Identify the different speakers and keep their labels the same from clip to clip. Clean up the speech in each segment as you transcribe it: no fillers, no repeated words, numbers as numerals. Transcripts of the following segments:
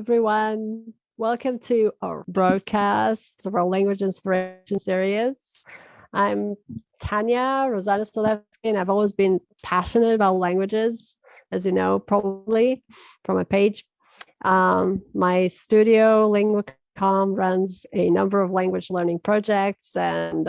Speaker 1: everyone. Welcome to our broadcast of our language inspiration series. I'm Tanya Rosanna, and I've always been passionate about languages, as you know, probably from my page. My studio, LinguaCom, runs a number of language learning projects, and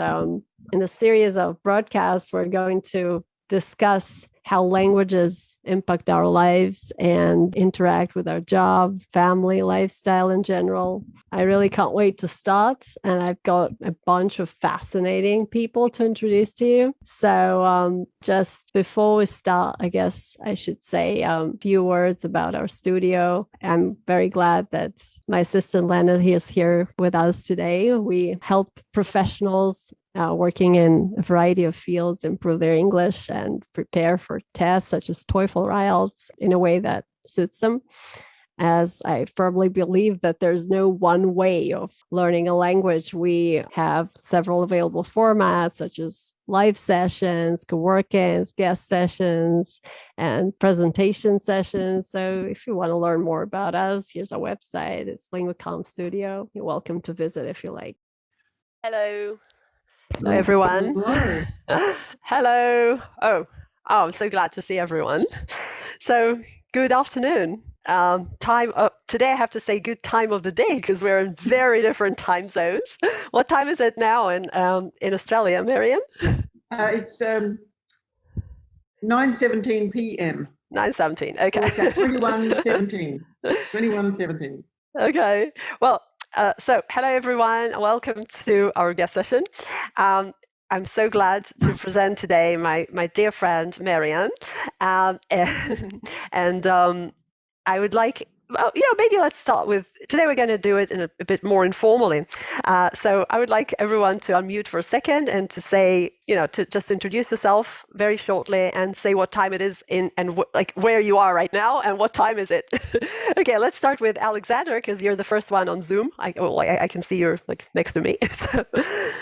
Speaker 1: in the series of broadcasts, we're going to discuss how languages impact our lives and interact with our job, family, lifestyle in general. I really can't wait to start, and I've got a bunch of fascinating people to introduce to you. So just before we start, I guess I should say a few words about our studio. I'm very glad that my assistant Lena is here with us today. We help professionals working in a variety of fields improve their English and prepare for tests such as TOEFL, IELTS in a way that suits them. As I firmly believe that there's no one way of learning a language, we have several available formats such as live sessions, co-workings, guest sessions, and presentation sessions. So if you want to learn more about us, here's our website. It's LinguaCom Studio. You're welcome to visit if you like. Hello. Hello, everyone. Hello. Oh, I'm so glad to see everyone. So good afternoon. Today I have to say good time of the day because we're in very different time zones. What time is it now in Australia, Marion?
Speaker 2: It's 9:17 p.m.
Speaker 1: 9:17. Okay.
Speaker 2: 21:17. 21:17.
Speaker 1: Okay. Well. So hello everyone, welcome to our guest session. I'm so glad to present today my dear friend Marion, and I would like, maybe let's start with, today we're going to do it in a bit more informally. So I would like everyone to unmute for a second and to say, to just introduce yourself very shortly and say what time it is and where you are right now and what time is it. Okay, let's start with Alexander because you're the first one on Zoom. I can see you're next to me. So,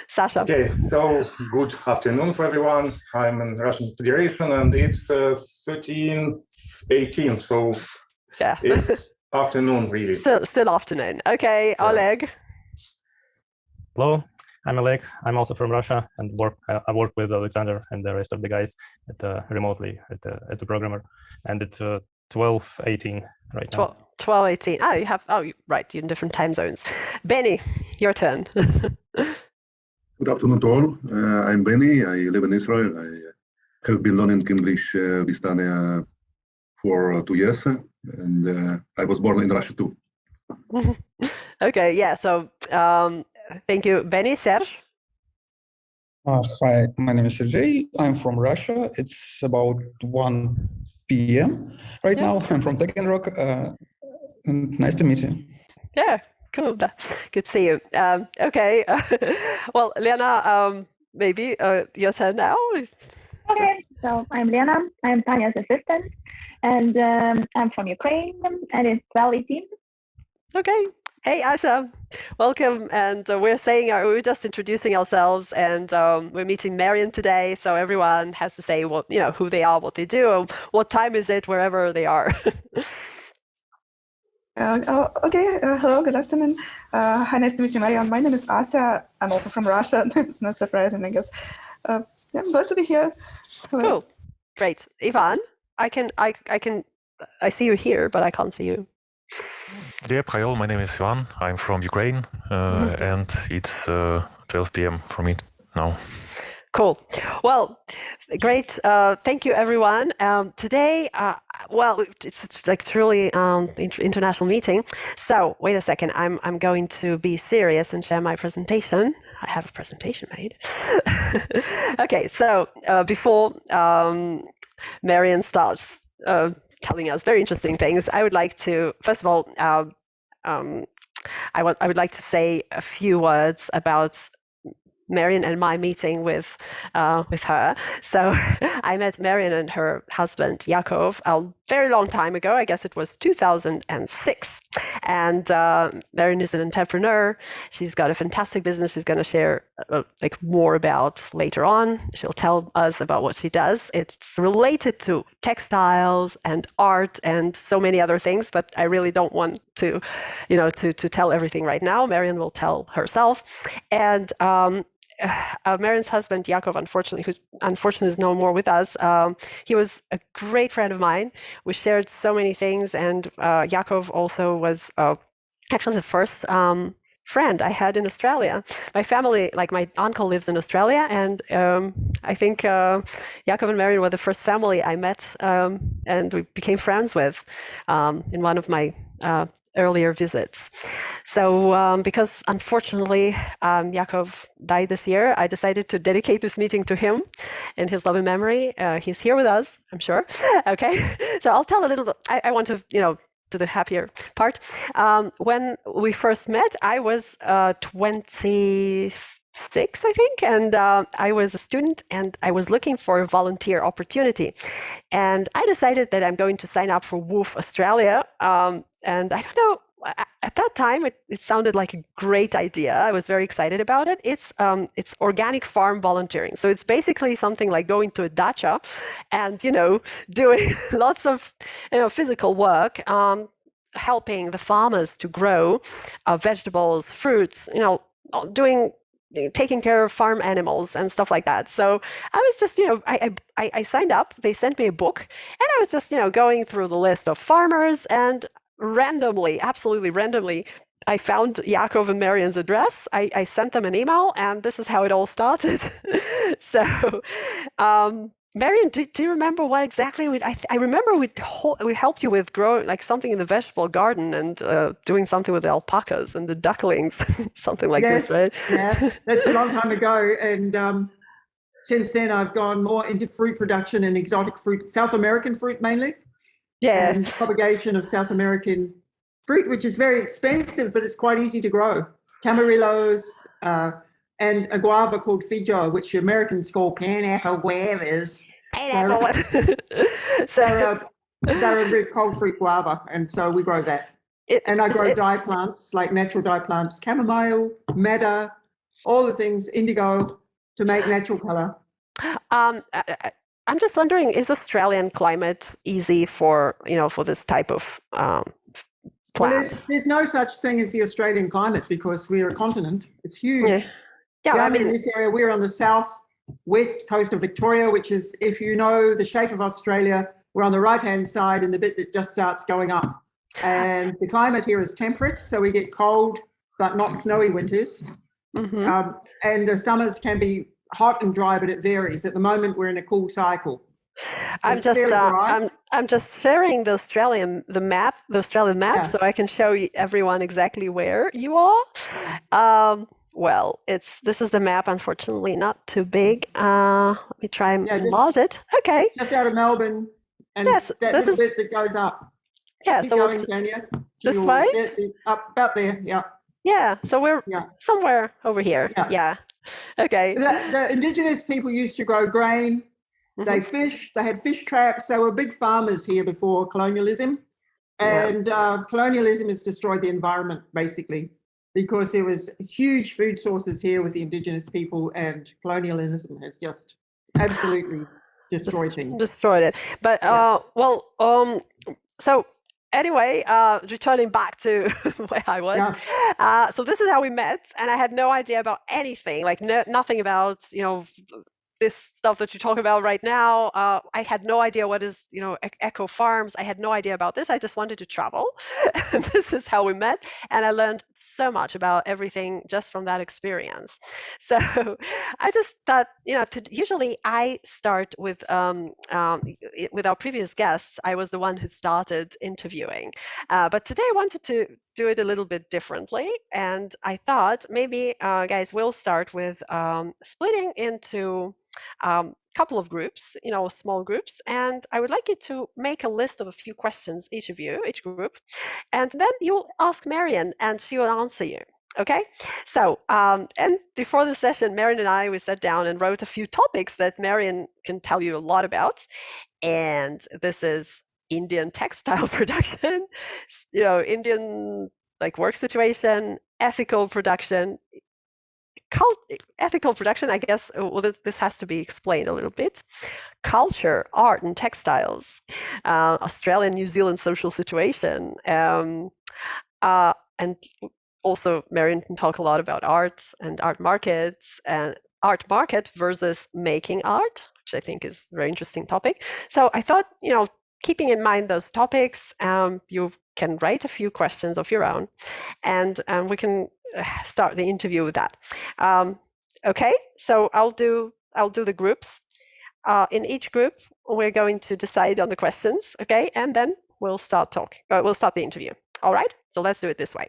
Speaker 1: Sasha.
Speaker 3: Okay, so good afternoon for everyone. I'm in Russian Federation and it's 13:18, so yeah. It's afternoon, really.
Speaker 1: Still afternoon. Okay, Oleg.
Speaker 4: Hello, I'm Oleg. I'm also from Russia and I work with Alexander and the rest of the guys remotely as a programmer. And it's 12:18 right now.
Speaker 1: 12:18. Right, you're in different time zones. Benny, your turn.
Speaker 5: Good afternoon to all. I'm Benny. I live in Israel. I have been learning English with Tanya for 2 years. And I was born in Russia too.
Speaker 1: Okay, yeah. So thank you, Benny. Serge.
Speaker 6: Hi, my name is Sergey. I'm from Russia. It's about 1 p.m. right now. I'm from Taganrog. And nice to meet you.
Speaker 1: Yeah, cool. Good to see you. Okay. Well, Lena, maybe your turn now.
Speaker 7: Okay, so I'm Lena. I'm Tanya's assistant, and I'm from Ukraine, and it's 12:18.
Speaker 1: Okay. Hey, Asa. Welcome. And we're just introducing ourselves, and we're meeting Marion today. So everyone has to say what who they are, what they do, what time is it, wherever they are.
Speaker 8: Okay. Hello. Good afternoon. Hi. Nice to meet you, Marion. My name is Asa. I'm also from Russia. It's not surprising, I guess. Yeah, I'm glad to be here. Hello.
Speaker 1: Cool. Great. Ivan, I see you here, but I can't see you.
Speaker 9: Yep, hi all, my name is Ivan. I'm from Ukraine, and it's 12 p.m. for me now.
Speaker 1: Cool. Well, great. Thank you, everyone. Today, it's like truly international meeting. So wait a second. I'm going to be serious and share my presentation. I have a presentation made. Okay. So before Marion starts telling us very interesting things, I would like to, first of all, I would like to say a few words about Marion and my meeting with her. So I met Marion and her husband Yaakov. I'll very long time ago. I guess it was 2006. And Marion is an entrepreneur. She's got a fantastic business she's going to share like more about later on. She'll tell us about what she does. It's related to textiles and art and so many other things, but I really don't want to, to tell everything right now. Marion will tell herself. And Marion's husband, Yaakov, unfortunately is no more with us. He was a great friend of mine. We shared so many things, and Yaakov also was actually the first friend I had in Australia. My family, like my uncle lives in Australia, and I think Yaakov and Marion were the first family I met and we became friends with in one of my earlier visits. So because unfortunately Yaakov died this year, I decided to dedicate this meeting to him in his loving memory. He's here with us, I'm sure. Okay, so I'll tell a little bit. I want to, to the happier part. When we first met, I was 26, I think, and I was a student, and I was looking for a volunteer opportunity. And I decided that I'm going to sign up for WOOF Australia. And I don't know, at that time, it sounded like a great idea. I was very excited about it. It's organic farm volunteering. So it's basically something like going to a dacha and, doing lots of physical work, helping the farmers to grow vegetables, fruits, taking care of farm animals and stuff like that. So I was just, I signed up. They sent me a book, and I was just, going through the list of farmers, and absolutely randomly, I found Yaakov and Marion's address. I sent them an email, and this is how it all started. So, Marion, do you remember what exactly I remember we helped you with growing like something in the vegetable garden and doing something with the alpacas and the ducklings, something like this, right?
Speaker 2: Yeah, that's a long time ago. And since then, I've gone more into fruit production and exotic fruit, South American fruit mainly.
Speaker 1: Yeah.
Speaker 2: And propagation of South American fruit, which is very expensive, but it's quite easy to grow. Tamarillos and a guava called fijo, which Americans call pineapple guavas. So they're a very cold fruit guava, and so we grow that. And I grow dye plants, like natural dye plants, chamomile, madder, all the things, indigo, to make natural colour.
Speaker 1: I'm just wondering, is Australian climate easy for this type of plants?
Speaker 2: Well, there's no such thing as the Australian climate because we're a continent. It's huge.
Speaker 1: Yeah,
Speaker 2: I mean, in this area, we're on the southwest coast of Victoria, which is, if you know the shape of Australia, we're on the right-hand side in the bit that just starts going up. And the climate here is temperate, so we get cold but not snowy winters. Mm-hmm. And the summers can be hot and dry, but it varies. At the moment, we're in a cool cycle.
Speaker 1: I'm just sharing the Australian map, yeah, so I can show everyone exactly where you are. Well, this is the map. Unfortunately, not too big. Let me try and enlarge it. Okay.
Speaker 2: Just out of Melbourne, and
Speaker 1: yes,
Speaker 2: this is bit that goes up.
Speaker 1: Yeah.
Speaker 2: Keep
Speaker 1: so
Speaker 2: going, Tanya,
Speaker 1: this way.
Speaker 2: Up about there. Yeah.
Speaker 1: Yeah. So we're somewhere over here. Yeah. Okay.
Speaker 2: The indigenous people used to grow grain. Mm-hmm. They fished. They had fish traps. They were big farmers here before colonialism, and colonialism has destroyed the environment basically, because there was huge food sources here with the indigenous people, and colonialism has just absolutely destroyed things.
Speaker 1: Destroyed it. But so anyway, returning back to where I was. So this is how we met, and I had no idea about anything, like nothing about this stuff that you talk about right now. I had no idea what is, eco farms. I had no idea about this. I just wanted to travel. And this is how we met. And I learned so much about everything just from that experience. So I just thought, usually I start with our previous guests. I was the one who started interviewing. But today I wanted to do it a little bit differently. And I thought maybe, guys, we'll start with splitting into a couple of groups, small groups. And I would like you to make a list of a few questions, each group. And then you'll ask Marion and she will answer you. Okay. So, and before the session, Marion and we sat down and wrote a few topics that Marion can tell you a lot about. And this is Indian textile production, Indian like work situation, ethical production. Ethical production, I guess, this has to be explained a little bit. Culture, art, and textiles, Australia and New Zealand social situation, and also Marion can talk a lot about arts and art markets and art market versus making art, which I think is a very interesting topic. So I thought, keeping in mind those topics, you can write a few questions of your own, and we can start the interview with that. Okay, so I'll do the groups. In each group, we're going to decide on the questions, okay, and then we'll start the interview. All right, so let's do it this way.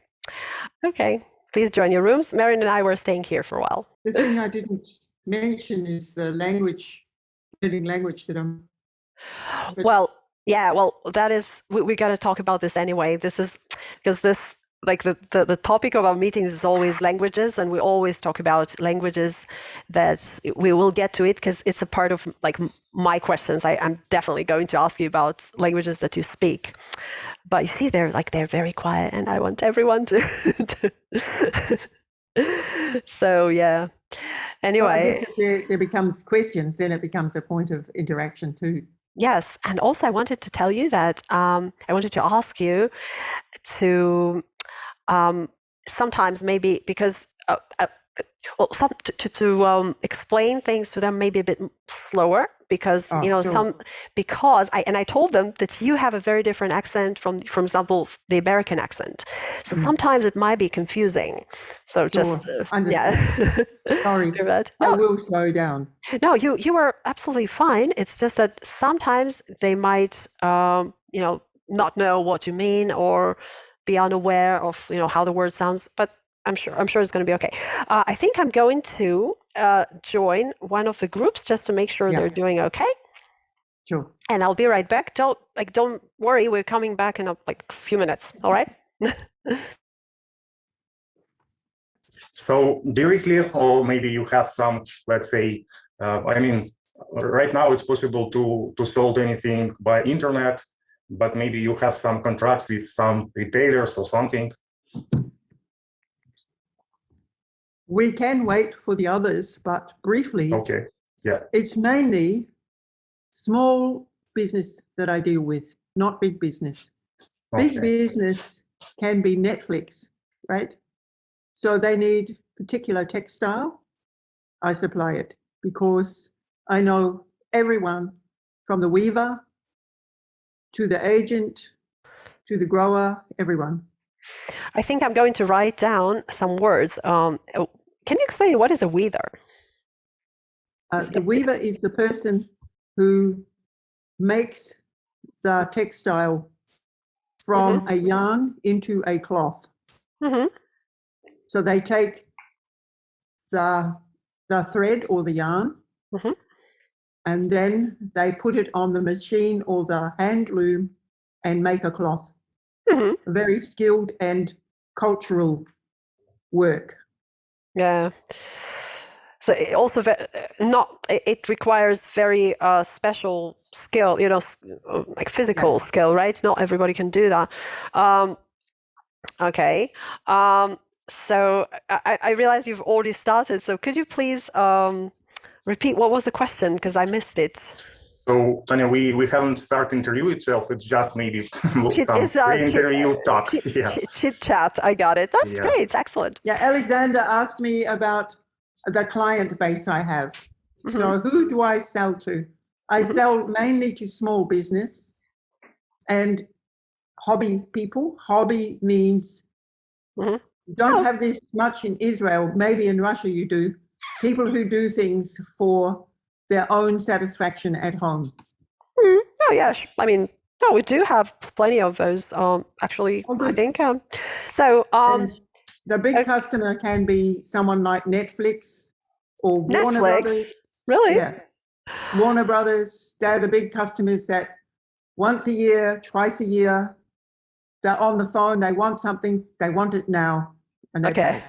Speaker 1: Okay, please join your rooms. Marion and I were staying here for a while.
Speaker 2: The thing I didn't mention is the learning language that I'm.
Speaker 1: Well, that is, we got to talk about this anyway. This is because this, like the topic of our meetings is always languages, and we always talk about languages. That we will get to it because it's a part of like my questions. I'm definitely going to ask you about languages that you speak, but you see, they're very quiet, and I want everyone to. So yeah. Anyway,
Speaker 2: well, there becomes questions, then it becomes a point of interaction too.
Speaker 1: Yes, and also I wanted to tell you that I wanted to ask you to sometimes maybe because to explain things to them maybe a bit slower because
Speaker 2: sure.
Speaker 1: because I told them that you have a very different accent from, for example, the American accent, so sometimes it might be confusing. So
Speaker 2: sure.
Speaker 1: just sorry,
Speaker 2: no. I will slow down.
Speaker 1: No, you are absolutely fine. It's just that sometimes they might not know what you mean or be unaware of how the word sounds, but I'm sure it's going to be okay. I think I'm going to join one of the groups just to make sure they're doing okay.
Speaker 2: Sure.
Speaker 1: And I'll be right back. Don't worry, we're coming back in a few minutes. All right.
Speaker 3: So directly, or maybe you have some, let's say, right now it's possible to solve anything by internet, but maybe you have some contracts with some retailers or something.
Speaker 2: We can wait for the others, but briefly,
Speaker 3: okay, yeah,
Speaker 2: it's mainly small business that I deal with, not big business.
Speaker 3: Okay.
Speaker 2: Big business can be Netflix, right? So they need particular textile, I supply it because I know everyone from the weaver to the agent to the grower, everyone.
Speaker 1: I think I'm going to write down some words. Can you explain what is a weaver?
Speaker 2: The weaver is the person who makes the textile from a yarn into a cloth. So they take the thread or the yarn and then they put it on the machine or the hand loom and make a cloth. Very skilled and cultural work.
Speaker 1: Yeah. So it also it requires very special skill, like physical skill, right? Not everybody can do that. Okay. So I realize you've already started. So could you please repeat what was the question, because I missed it.
Speaker 3: So, Tanya, we haven't started interview itself. It's just maybe some pre-interview talk.
Speaker 1: Chit chat. I got it. That's great. It's excellent.
Speaker 2: Yeah, Alexander asked me about the client base I have. So who do I sell to? I sell mainly to small business and hobby people. Hobby means you don't have this much in Israel. Maybe in Russia you do. People who do things for their own satisfaction at home.
Speaker 1: Oh, yeah. I mean, no, we do have plenty of those, actually, I think. So
Speaker 2: the big customer can be someone like Netflix or Warner Brothers.
Speaker 1: Really?
Speaker 2: Yeah. Warner Brothers, they're the big customers that once a year, twice a year, they're on the phone, they want something, they want it now. And they pay.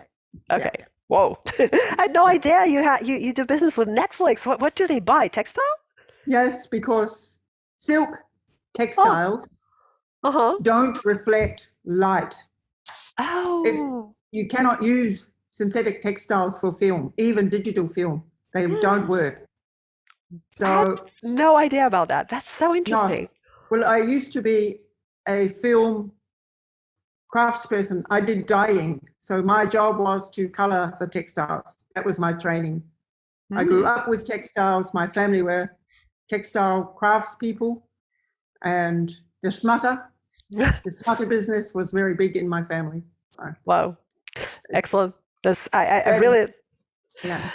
Speaker 1: Okay. Yeah. Whoa. I had no idea you do business with Netflix. What do they buy? Textile?
Speaker 2: Yes, because silk, textiles don't reflect light.
Speaker 1: Oh.
Speaker 2: You cannot use synthetic textiles for film, even digital film. They don't work. So
Speaker 1: I had no idea about that. That's so interesting.
Speaker 2: No. Well, I used to be a film craftsperson. I did dyeing. So my job was to color the textiles. That was my training. I grew up with textiles. My family were textile craftspeople. And the smutter business was very big in my family.
Speaker 1: Wow. Excellent. I really,
Speaker 2: yeah.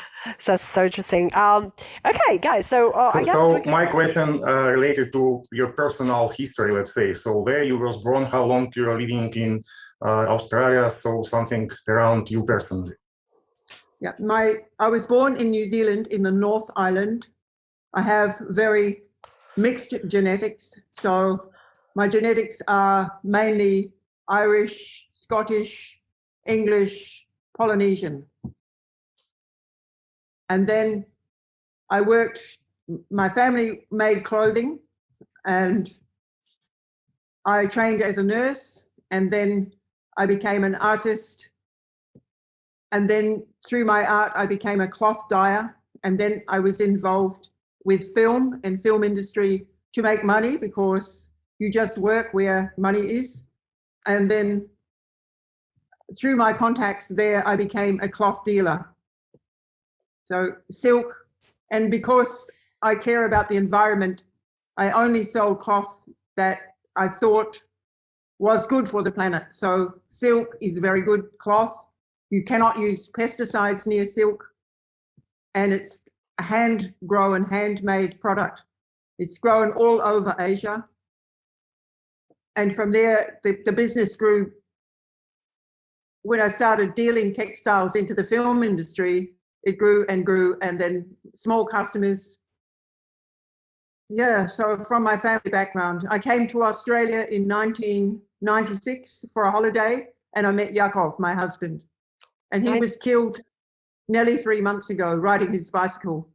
Speaker 1: That's so interesting. Okay, guys. So I guess
Speaker 3: my question related to your personal history, let's say. So where you was born, how long you are living in Australia? So something around you personally.
Speaker 2: Yeah, I was born in New Zealand in the North Island. I have very mixed genetics. So my genetics are mainly Irish, Scottish, English, Polynesian. And then my family made clothing, and I trained as a nurse, and then I became an artist. And then through my art, I became a cloth dyer. And then I was involved with film and film industry to make money, because you just work where money is. And then through my contacts there, I became a cloth dealer. So silk, and because I care about the environment, I only sell cloth that I thought was good for the planet. So silk is very good cloth. You cannot use pesticides near silk, and it's a hand-grown, handmade product. It's grown all over Asia. And from there, the business grew. When I started dealing textiles into the film industry, it grew and grew, and then small customers. Yeah, so from my family background, I came to Australia in 1996 for a holiday, and I met Yaakov, my husband. And he was killed nearly 3 months ago riding his bicycle.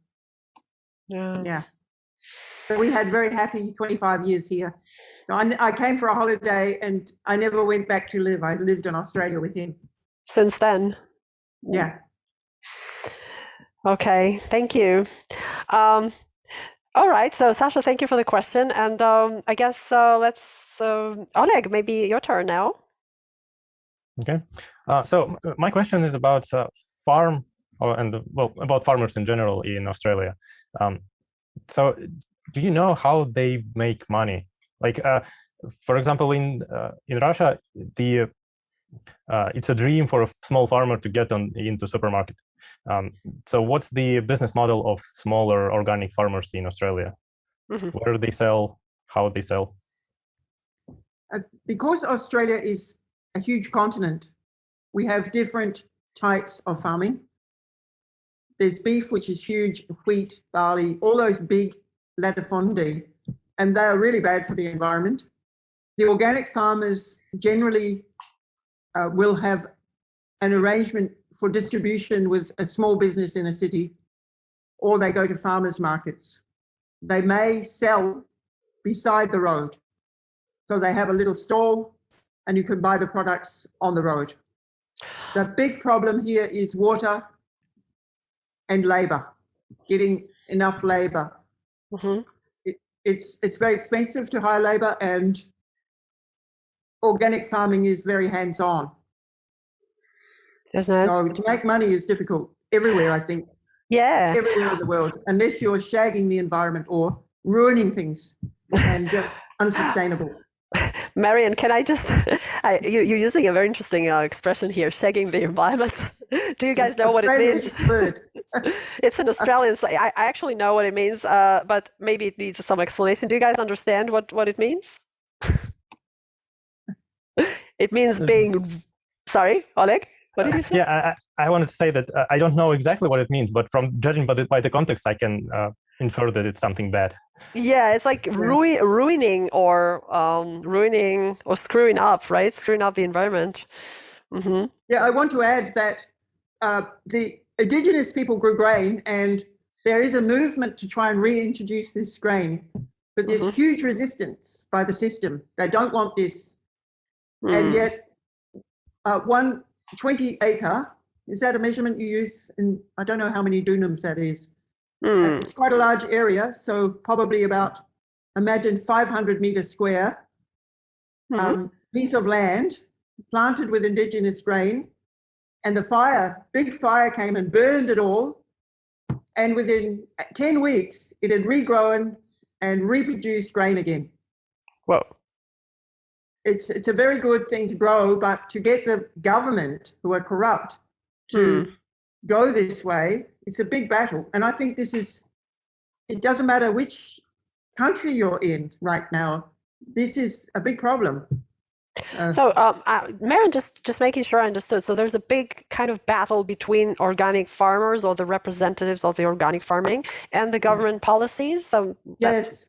Speaker 2: Yeah. So we had very happy 25 years here. So I came for a holiday, and I never went back to live. I lived in Australia with him.
Speaker 1: Since then?
Speaker 2: Yeah.
Speaker 1: Okay, thank you. All right, so Sasha, thank you for the question. And I guess let's, Oleg, maybe your turn now.
Speaker 4: Okay, so my question is about about farmers in general in Australia. So do you know how they make money? Like, for example, in Russia, it's a dream for a small farmer to get into supermarket. So what's the business model of smaller organic farmers in Australia? Where they sell, how they sell?
Speaker 2: Because Australia is a huge continent, we have different types of farming. There's beef, which is huge, wheat, barley, all those big latifondi, and they are really bad for the environment. The organic farmers generally will have an arrangement for distribution with a small business in a city, or they go to farmers markets. They may sell beside the road. So they have a little stall, and you can buy the products on the road. The big problem here is water and labor, getting enough labor. It's very expensive to hire labor, and organic farming is very hands-on.
Speaker 1: Isn't it?
Speaker 2: So to make money is difficult everywhere, I think.
Speaker 1: Yeah.
Speaker 2: Everywhere in the world, unless you're shagging the environment or ruining things and just unsustainable.
Speaker 1: Marion, can I just, you're using a very interesting expression here, shagging the environment. Do you guys know what it means? It's an Australian slang. I actually know what it means, but maybe it needs some explanation. Do you guys understand what it means? It means being, sorry, Oleg? What did you say?
Speaker 4: Yeah, I wanted to say that I don't know exactly what it means, but from judging by the context, I can infer that it's something bad.
Speaker 1: Yeah, it's like ruining or screwing up, right? Screwing up the environment.
Speaker 2: Yeah, I want to add that the indigenous people grew grain, and there is a movement to try and reintroduce this grain. but there's huge resistance by the system. They don't want this. And yet 20 acre, is that a measurement you use? And I don't know how many dunams that is. It's quite a large area, so probably about, imagine 500 meters square piece of land planted with indigenous grain, and the big fire came and burned it all, and within 10 weeks it had regrown and reproduced grain again.
Speaker 1: Whoa.
Speaker 2: It's a very good thing to grow, but to get the government, who are corrupt, to go this way, it's a big battle. And I think it doesn't matter which country you're in right now, this is a big problem.
Speaker 1: So, Marion, just making sure I understood. So there's a big kind of battle between organic farmers or the representatives of the organic farming and the government policies. So that's,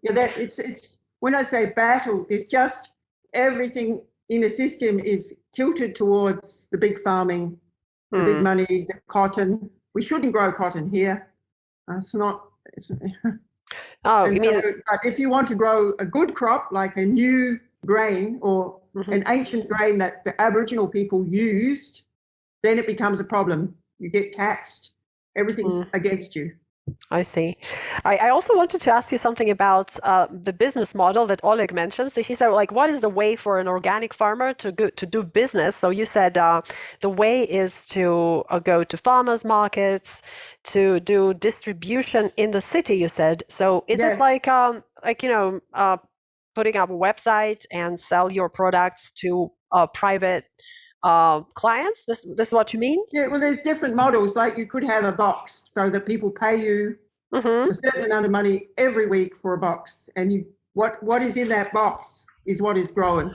Speaker 2: yes, it's when I say battle, it's just everything in a system is tilted towards the big farming, the big money, the cotton. We shouldn't grow cotton here. It's not. But if you want to grow a good crop, like a new grain or an ancient grain that the Aboriginal people used, then it becomes a problem. You get taxed. Everything's against you.
Speaker 1: I see. I also wanted to ask you something about the business model that Oleg mentioned. So he said, like, what is the way for an organic farmer to do business? So you said the way is to go to farmers markets, to do distribution in the city, you said. So is it like putting up a website and sell your products to private clients? This is what you mean?
Speaker 2: Yeah, well, there's different models. Like you could have a box so that people pay you a certain amount of money every week for a box, and what is in that box is what is growing.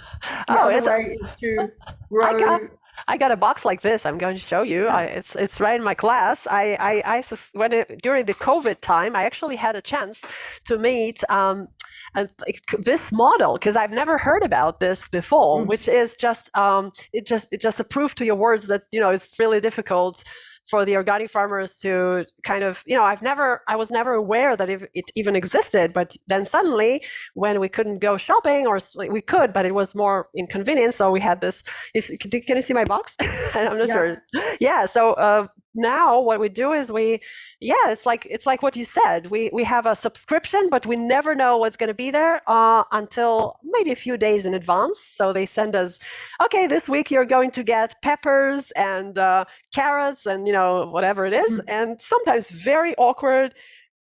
Speaker 2: The other way is to grow.
Speaker 1: I got a box like this. I'm going to show you. It's right in my class. During the COVID time, I actually had a chance to meet this model, because I've never heard about this before, which is just a proof to your words that it's really difficult for the organic farmers to kind of, I was never aware that it even existed. But then suddenly, when we couldn't go shopping, or we could, but it was more inconvenient, so we had this. Can you see my box? I'm not sure. Yeah. So now what we do is it's like what you said. We have a subscription, but we never know what's going to be there until maybe a few days in advance. So they send us, okay, this week you're going to get peppers and carrots and whatever it is, and sometimes very awkward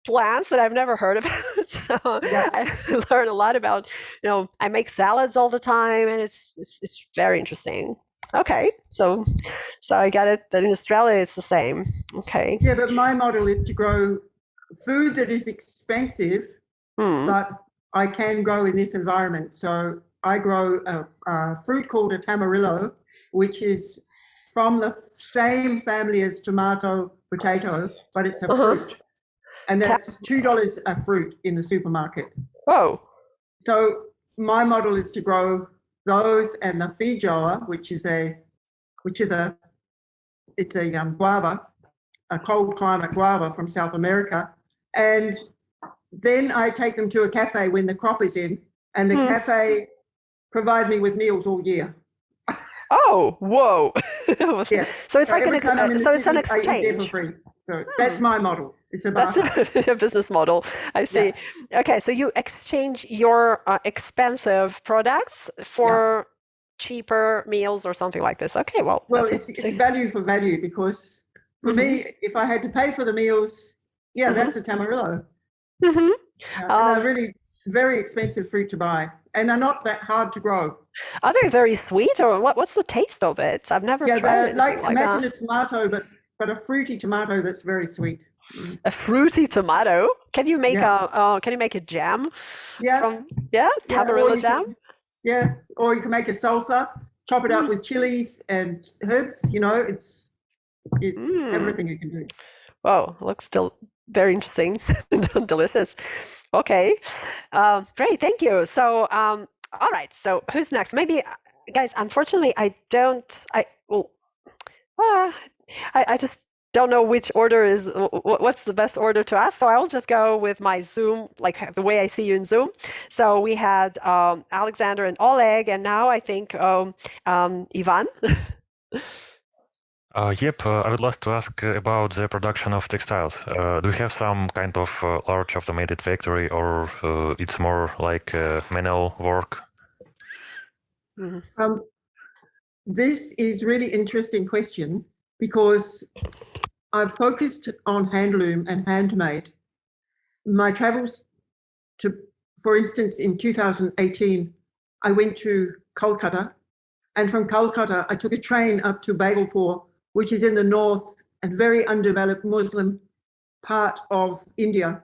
Speaker 1: plants that I've never heard about. So I learn a lot about, I make salads all the time, and it's very interesting. Okay, so I got it that in Australia it's the same. Okay.
Speaker 2: Yeah, but my model is to grow food that is expensive, but I can grow in this environment. So I grow a fruit called a tamarillo, which is from the same family as tomato, potato, but it's a fruit. And that's $2 a fruit in the supermarket.
Speaker 1: Oh.
Speaker 2: So my model is to grow those and the feijoa, which is a guava, a cold climate guava from South America, and then I take them to a cafe when the crop is in, and the cafe provide me with meals all year.
Speaker 1: Oh, whoa!
Speaker 2: Yeah.
Speaker 1: So it's it's an exchange.
Speaker 2: So that's my model. It's
Speaker 1: That's a business model. I see. Yeah. Okay, so you exchange your expensive products for cheaper meals or something like this. Okay, well,
Speaker 2: it's value for value, because for me, if I had to pay for the meals, that's a tamarillo. And they're really very expensive fruit to buy, and they're not that hard to grow.
Speaker 1: Are they very sweet, or what's the taste of it? I've never tried it.
Speaker 2: Imagine a tomato, but a fruity tomato that's very sweet.
Speaker 1: A fruity tomato? Can you make a jam? Tamarillo jam?
Speaker 2: Yeah, or you can make a salsa, chop it up with chilies and herbs. It's everything you can do.
Speaker 1: Wow, looks still very interesting and delicious. Okay, great, thank you. So, all right. So, who's next? Maybe, guys. Unfortunately, I just don't know which order is what's the best order to ask. So I'll just go with my Zoom, like the way I see you in Zoom. So we had Alexander and Oleg, and now I think Ivan.
Speaker 9: Yep, I would like to ask about the production of textiles. Do you have some kind of large automated factory, or it's more like manual work?
Speaker 2: This is really interesting question because I've focused on handloom and handmade. My travels to, for instance, in 2018, I went to Kolkata, and from Kolkata, I took a train up to Bhagalpur, which is in the north and very undeveloped Muslim part of India.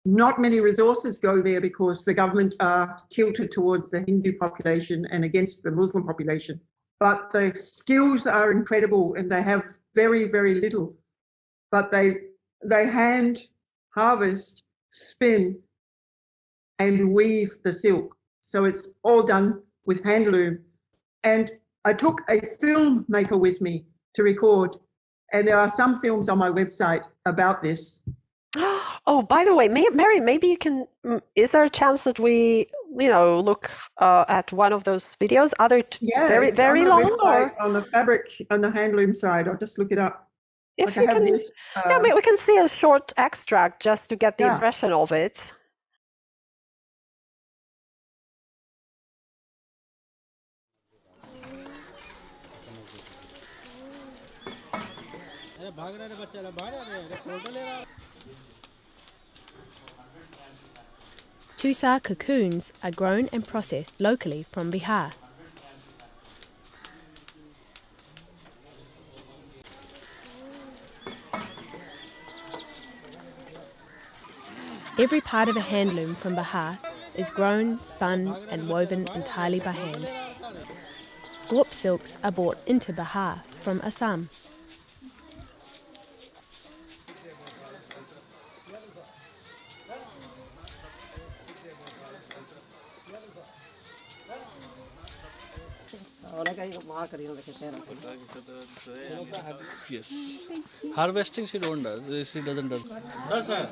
Speaker 2: Not many resources go there because the government are tilted towards the Hindu population and against the Muslim population. But the skills are incredible and they have very, very little. But they hand harvest, spin, and weave the silk. So it's all done with handloom. And I took a filmmaker with me to record, and there are some films on my website about this.
Speaker 1: Oh, by the way, Mary, maybe you can, is there a chance that we, look at one of those videos? Are they very, very long? Or?
Speaker 2: On the fabric, on the handloom side, I'll just look it up.
Speaker 1: If you can, we can see a short extract just to get the impression of it.
Speaker 10: Tusa cocoons are grown and processed locally from Bihar. Every part of a handloom from Bihar is grown, spun and woven entirely by hand. Warp silks are brought into Bihar from Assam.
Speaker 11: Yes. Harvesting she don't do. She doesn't do. No, sir.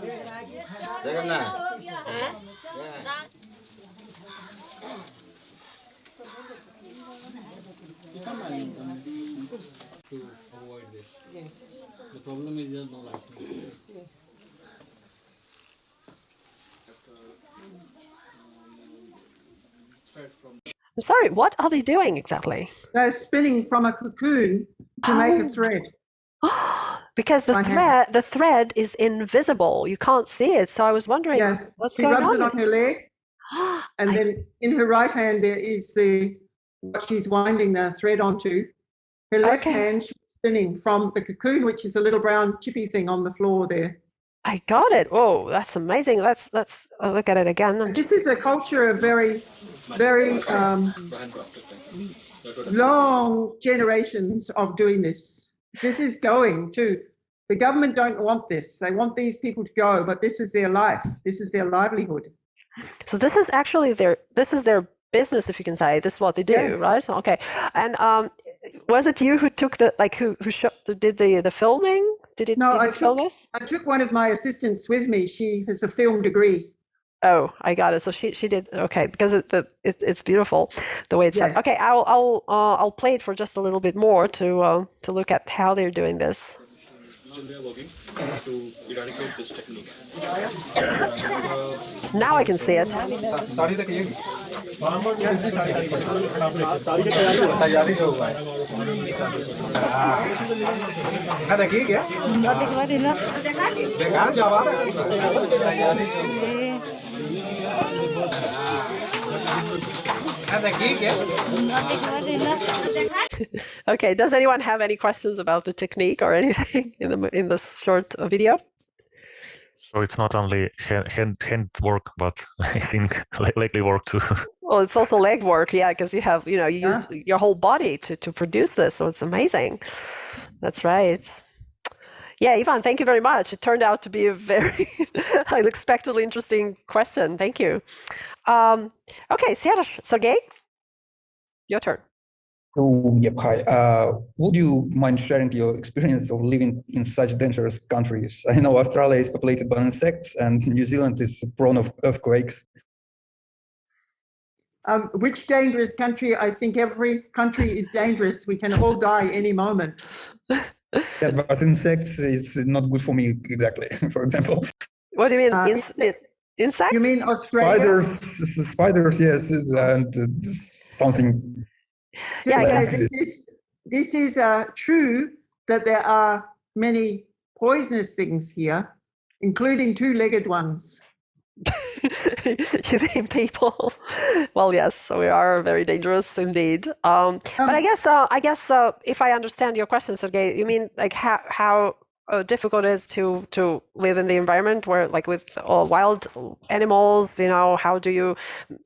Speaker 11: To avoid this. The problem is just no lighting.
Speaker 1: I'm sorry, what are they doing exactly?
Speaker 2: They're spinning from a cocoon to make a thread.
Speaker 1: Because the thread is invisible. You can't see it. So I was wondering what's going on.
Speaker 2: She rubs it on her leg. And then in her right hand there is what she's winding the thread onto. Her left hand she's spinning from the cocoon, which is a little brown chippy thing on the floor there.
Speaker 1: I got it. Oh, that's amazing. Let's look at it again.
Speaker 2: This is a culture of very, very long generations of doing this. This is going too. The government don't want this. They want these people to go, but this is their life. This is their livelihood.
Speaker 1: So this is actually their business, if you can say. This is what they do, right? So, okay. And was it you who took who did the filming? Did you film this?
Speaker 2: I took one of my assistants with me. She has a film degree.
Speaker 1: Oh, I got it. So she did because it's beautiful the way it's done. Okay, I'll play it for just a little bit more to look at how they're doing this.
Speaker 11: To eradicate this technique.
Speaker 1: Now I can see it. Okay, does anyone have any questions about the technique or anything in this short video?
Speaker 9: So it's not only hand work, but I think leg work too.
Speaker 1: Well, it's also leg work, yeah, because you have, you use your whole body to produce this, so it's amazing. That's right. Yeah, Ivan, thank you very much. It turned out to be a very unexpectedly interesting question. Thank you. Okay, Sergey, your turn.
Speaker 6: Oh, yep, hi. Would you mind sharing your experience of living in such dangerous countries? I know Australia is populated by insects and New Zealand is prone of earthquakes.
Speaker 2: Which dangerous country? I think every country is dangerous. We can all die any moment.
Speaker 6: Yeah, but insects is not good for me, exactly, for example.
Speaker 12: What do you mean? Insects?
Speaker 2: You mean Australia?
Speaker 6: Spiders, yes, and something.
Speaker 12: Yeah,
Speaker 2: this is true that there are many poisonous things here, including two-legged ones.
Speaker 12: You mean people? Well, yes, we are very dangerous indeed. But I guess if I understand your question, Sergey, you mean like how difficult it is to live in the environment where, like, with wild animals, you know, how do you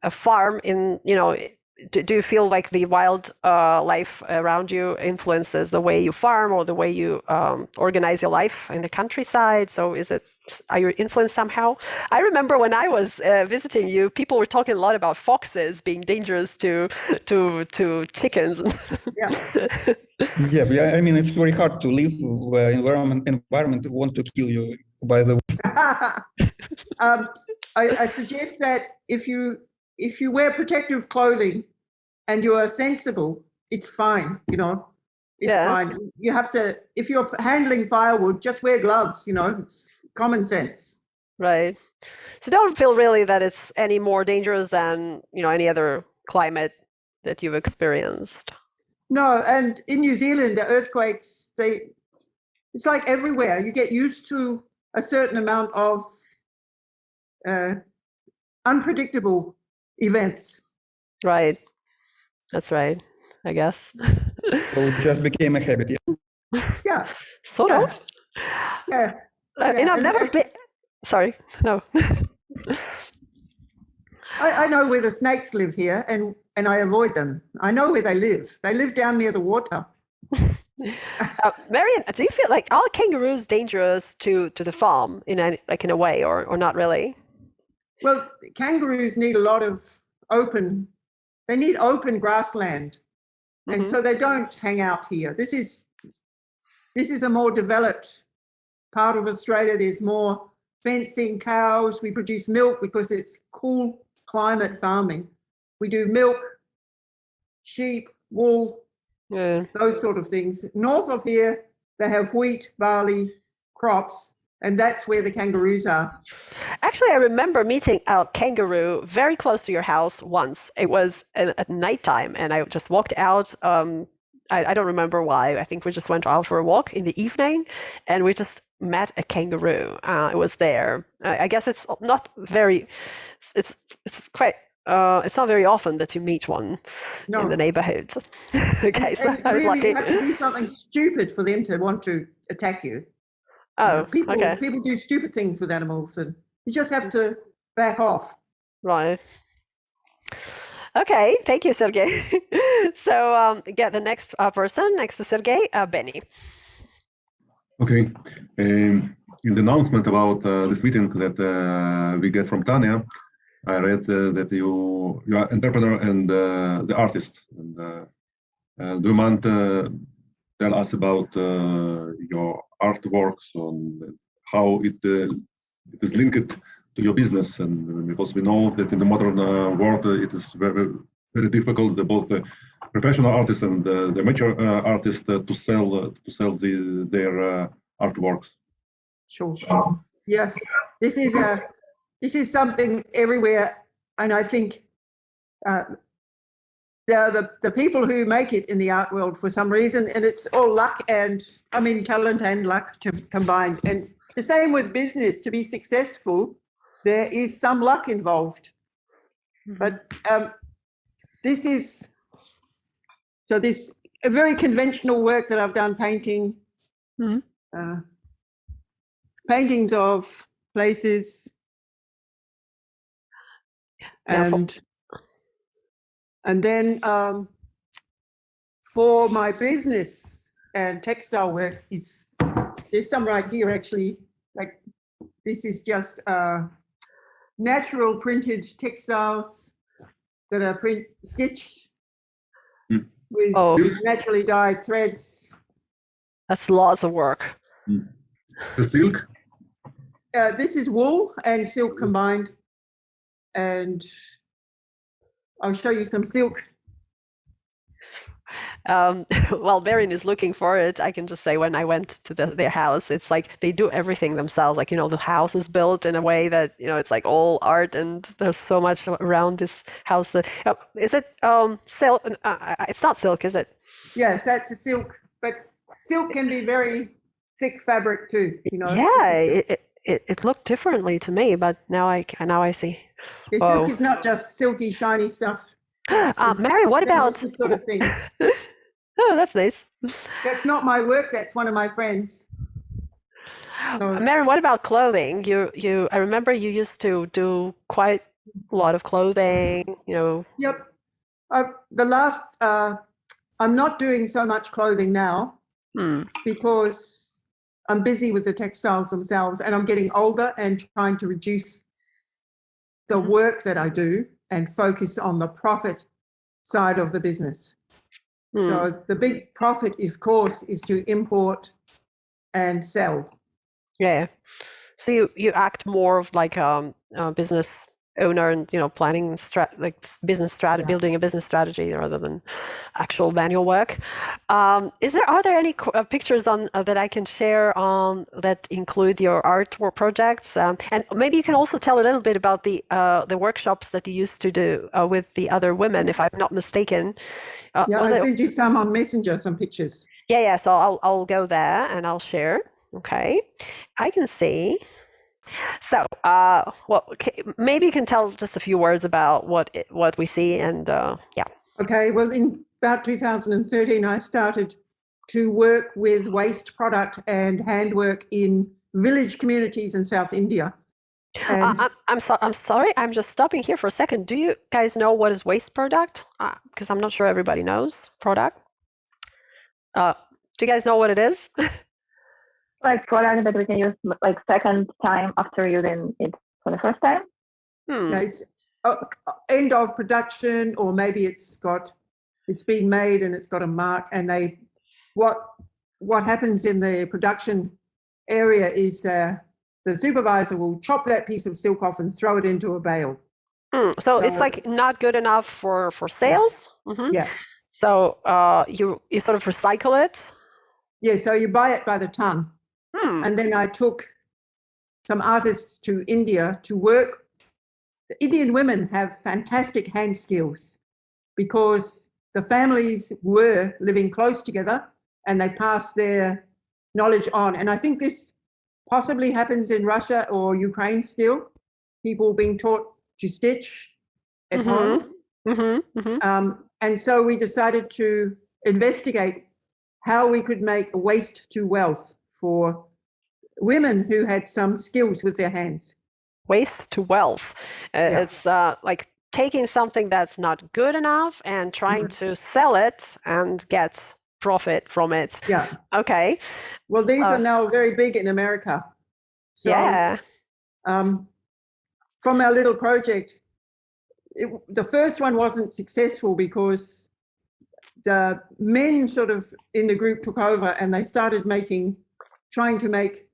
Speaker 12: farm in, you know, do you feel like the wild life around you influences the way you farm or the way you organize your life in the countryside? So are you influenced somehow? I remember when I was visiting you, people were talking a lot about foxes being dangerous to chickens.
Speaker 6: Yeah, I mean, it's very hard to live where environment want to kill you, by the way.
Speaker 2: I suggest that if you wear protective clothing and you are sensible, it's fine, you know. It's fine. You have to, if you're handling firewood, just wear gloves, you know, it's common sense.
Speaker 12: Right. So don't feel really that it's any more dangerous than, you know, any other climate that you've experienced.
Speaker 2: No, and in New Zealand, the earthquakes, it's like everywhere. You get used to a certain amount of unpredictable events.
Speaker 12: Right. That's right, I guess.
Speaker 6: So it just became a habit, yeah.
Speaker 2: Yeah.
Speaker 12: Sort of.
Speaker 2: Yeah.
Speaker 12: You know, I've never been. Sorry, no.
Speaker 2: I know where the snakes live here, and I avoid them. I know where they live. They live down near the water.
Speaker 12: Marion, do you feel like are kangaroos dangerous to the farm in a way, or not really?
Speaker 2: Well, kangaroos need a lot of open grassland, and so they don't hang out here. This is a more developed part of Australia. There's more fencing, cows. We produce milk because it's cool climate farming. We do milk, sheep, wool, those sort of things. North of here, they have wheat, barley, crops, and that's where the kangaroos are.
Speaker 12: Actually, I remember meeting a kangaroo very close to your house once. It was at nighttime, and I just walked out. I don't remember why. I think we just went out for a walk in the evening, and we just met a kangaroo. It was there. I guess it's not very. It's quite. It's not very often that you meet one in the neighborhood. Okay, so I was lucky.
Speaker 2: You have to do something stupid for them to want to attack you.
Speaker 12: Oh,
Speaker 2: people do stupid things with animals, and you just have to back off.
Speaker 12: Right. Okay, thank you, Sergey. So get the next person next to Sergey, Benny.
Speaker 5: Okay. In the announcement about this meeting that we get from Tanya, I read that you are entrepreneur and the artist. And do you mind tell us about your artworks and how it is linked to your business? And because we know that in the modern world it is very, very difficult, both the professional artists and the amateur artists to sell their artworks.
Speaker 2: Sure. Yes, this is something everywhere, and I think the people who make it in the art world for some reason, and it's all luck and, I mean, talent and luck combined. And the same with business. To be successful, there is some luck involved. But this is a very conventional work that I've done, painting, paintings of places, and then for my business and textile work, there's some right here actually. Like this is just natural printed textiles that are stitched with naturally dyed threads.
Speaker 12: That's lots of work.
Speaker 5: The silk?
Speaker 2: This is wool and silk combined. And I'll show you some silk.
Speaker 12: While Marion is looking for it, I can just say when I went to their house, it's like they do everything themselves. Like, the house is built in a way that, it's like all art, and there's so much around this house. That is it silk? It's not silk, is it?
Speaker 2: Yes, that's a silk, but silk can be very thick fabric too,
Speaker 12: Yeah, it looked differently to me, but now I see.
Speaker 2: Yeah, silk is not just silky, shiny stuff.
Speaker 12: Marion, what about
Speaker 2: sort of thing?
Speaker 12: Oh, that's nice.
Speaker 2: That's not my work. That's one of my friends. So,
Speaker 12: Marion, what about clothing? I remember you used to do quite a lot of clothing.
Speaker 2: Yep. I'm not doing so much clothing now because I'm busy with the textiles themselves, and I'm getting older and trying to reduce the work that I do and focus on the profit side of the business. So the big profit, of course, is to import and sell.
Speaker 12: Yeah. So you act more of like a business owner and, planning building a business strategy rather than actual manual work. Are there any pictures on that I can share on that include your art or projects? And maybe you can also tell a little bit about the workshops that you used to do with the other women, if I'm not mistaken.
Speaker 2: I'll send you some on Messenger, some pictures.
Speaker 12: Yeah. So I'll go there and I'll share. Okay, I can see. So, maybe you can tell just a few words about what we see, and yeah.
Speaker 2: Okay. Well, in about 2013, I started to work with waste product and handwork in village communities in South India. And
Speaker 12: I'm sorry. I'm just stopping here for a second. Do you guys know what is waste product? Because I'm not sure everybody knows product. Do you guys know what it is?
Speaker 7: Like product that we can use like second time after using it for the first time.
Speaker 2: Yeah, it's end of production, or maybe it's been made and it's got a mark, and what happens in the production area is the supervisor will chop that piece of silk off and throw it into a bale.
Speaker 12: So it's like not good enough for sales.
Speaker 2: Yeah.
Speaker 12: So you sort of recycle it.
Speaker 2: Yeah. So you buy it by the ton. And then I took some artists to India to work. The Indian women have fantastic hand skills because the families were living close together and they passed their knowledge on. And I think this possibly happens in Russia or Ukraine still, people being taught to stitch at home. And so we decided to investigate how we could make a waste to wealth for women who had some skills with their hands.
Speaker 12: Waste to wealth. It's like taking something that's not good enough and trying to sell it and get profit from it.
Speaker 2: Yeah.
Speaker 12: Okay.
Speaker 2: Well, these are now very big in America. So, from our little project, the first one wasn't successful because the men sort of in the group took over and they started trying to make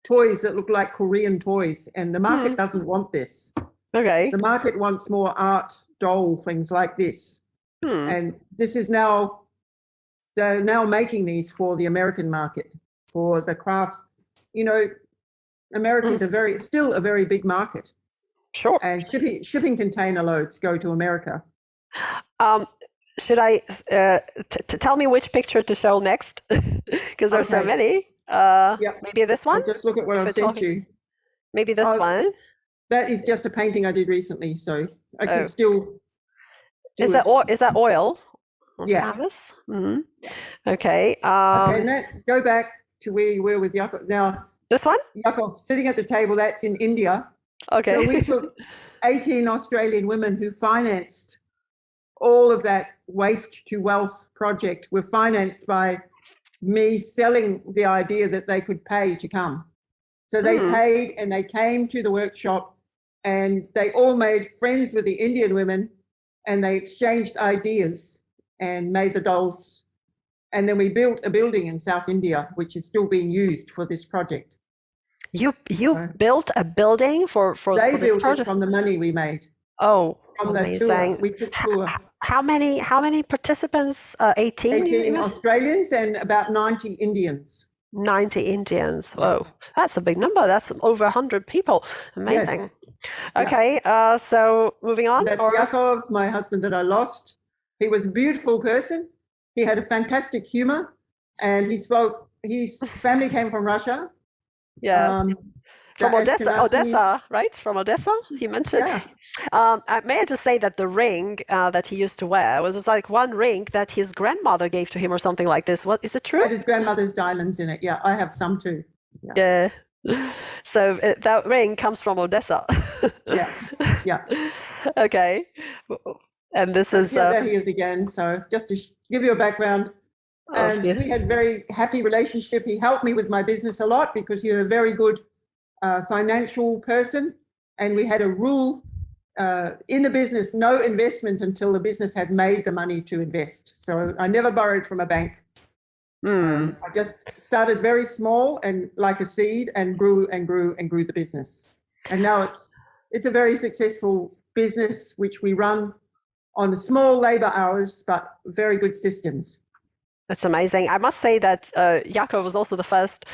Speaker 2: toys that look like Korean toys, and the market doesn't want this.
Speaker 12: Okay.
Speaker 2: The market wants more art, doll, things like this. And this is they're now making these for the American market, for the craft. America is still a very big market.
Speaker 12: Sure.
Speaker 2: And shipping container loads go to America.
Speaker 12: Should I tell me which picture to show next? Because there's so many. Maybe this one?
Speaker 2: I'll just look at what I've sent you.
Speaker 12: Maybe this one?
Speaker 2: That is just a painting I did recently, so I can still
Speaker 12: Is that oil?
Speaker 2: Canvas?
Speaker 12: Okay.
Speaker 2: Okay, go back to where you were with Yaakov. Now,
Speaker 12: this one?
Speaker 2: Yaakov sitting at the table, that's in India.
Speaker 12: Okay.
Speaker 2: So we took 18 Australian women who financed all of that waste to wealth project. Were financed by me selling the idea that they could pay to come. So they paid and they came to the workshop and they all made friends with the Indian women and they exchanged ideas and made the dolls. And then we built a building in South India, which is still being used for this project.
Speaker 12: You built a building for
Speaker 2: They
Speaker 12: this
Speaker 2: built
Speaker 12: project?
Speaker 2: it from the money we made.
Speaker 12: Oh,
Speaker 2: from
Speaker 12: amazing.
Speaker 2: the tour. We took tour.
Speaker 12: How many participants? 18?
Speaker 2: 18 Australians and about 90 Indians.
Speaker 12: 90 Indians. Whoa, that's a big number. That's over 100 people. Amazing.
Speaker 2: Yes.
Speaker 12: Okay, so moving on.
Speaker 2: That's Yaakov, my husband that I lost. He was a beautiful person. He had a fantastic humor, and his family came from Russia.
Speaker 12: Yeah. From Odessa, right? From Odessa, he mentioned.
Speaker 2: Yeah.
Speaker 12: May I just say that the ring that he used to wear was like one ring that his grandmother gave to him or something like this. What is it true?
Speaker 2: Had his grandmother's diamonds in it. Yeah, I have some too.
Speaker 12: Yeah. So that ring comes from Odessa.
Speaker 2: Yeah.
Speaker 12: Okay. And this is.
Speaker 2: There he is again. So just to give you a background. And we had a very happy relationship. He helped me with my business a lot because he was a very good financial person. And we had a rule in the business, no investment until the business had made the money to invest. So I never borrowed from a bank. I just started very small and like a seed and grew and grew and grew the business. And now it's a very successful business, which we run on small labor hours, but very good systems.
Speaker 12: That's amazing. I must say that Yaakov was also the first.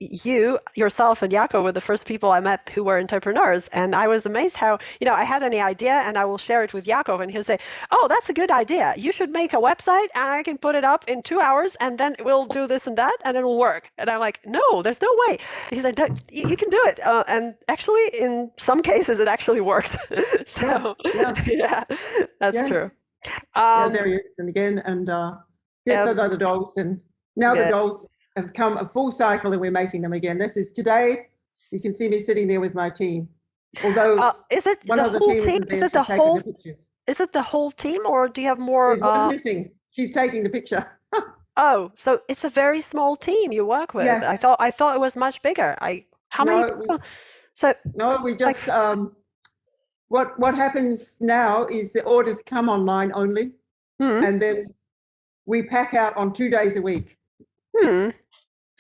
Speaker 12: You yourself and Yaakov were the first people I met who were entrepreneurs, and I was amazed how I had any idea, and I will share it with Yaakov, and he'll say, "Oh, that's a good idea. You should make a website, and I can put it up in 2 hours, and then we'll do this and that, and it will work." And I'm like, "No, there's no way." He's like, "No, you can do it," and actually, in some cases, it actually worked. So yeah, that's true.
Speaker 2: There he is, and again, and those are the dolls, and now the dolls have come a full cycle, and we're making them again. This is today. You can see me sitting there with my team. Although
Speaker 12: is it the whole team? Is it the whole? Is it the whole team, or do you have more?
Speaker 2: There's one missing. She's taking the picture.
Speaker 12: Oh, so it's a very small team you work with.
Speaker 2: Yes.
Speaker 12: I thought it was much bigger. How many people?
Speaker 2: We just what happens now is the orders come online only, and then we pack out on 2 days a week.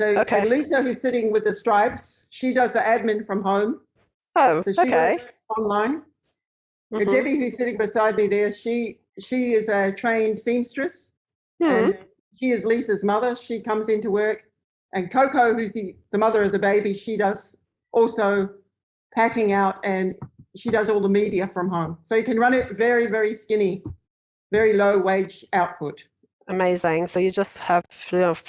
Speaker 2: So and Lisa, who's sitting with the stripes, she does the admin from home.
Speaker 12: Oh,
Speaker 2: so she works online. Debbie, who's sitting beside me there, she is a trained seamstress, and she is Lisa's mother. She comes into work, and Coco, who's the mother of the baby, she does also packing out, and she does all the media from home. So you can run it very, very skinny, very low wage output.
Speaker 12: Amazing. So you just have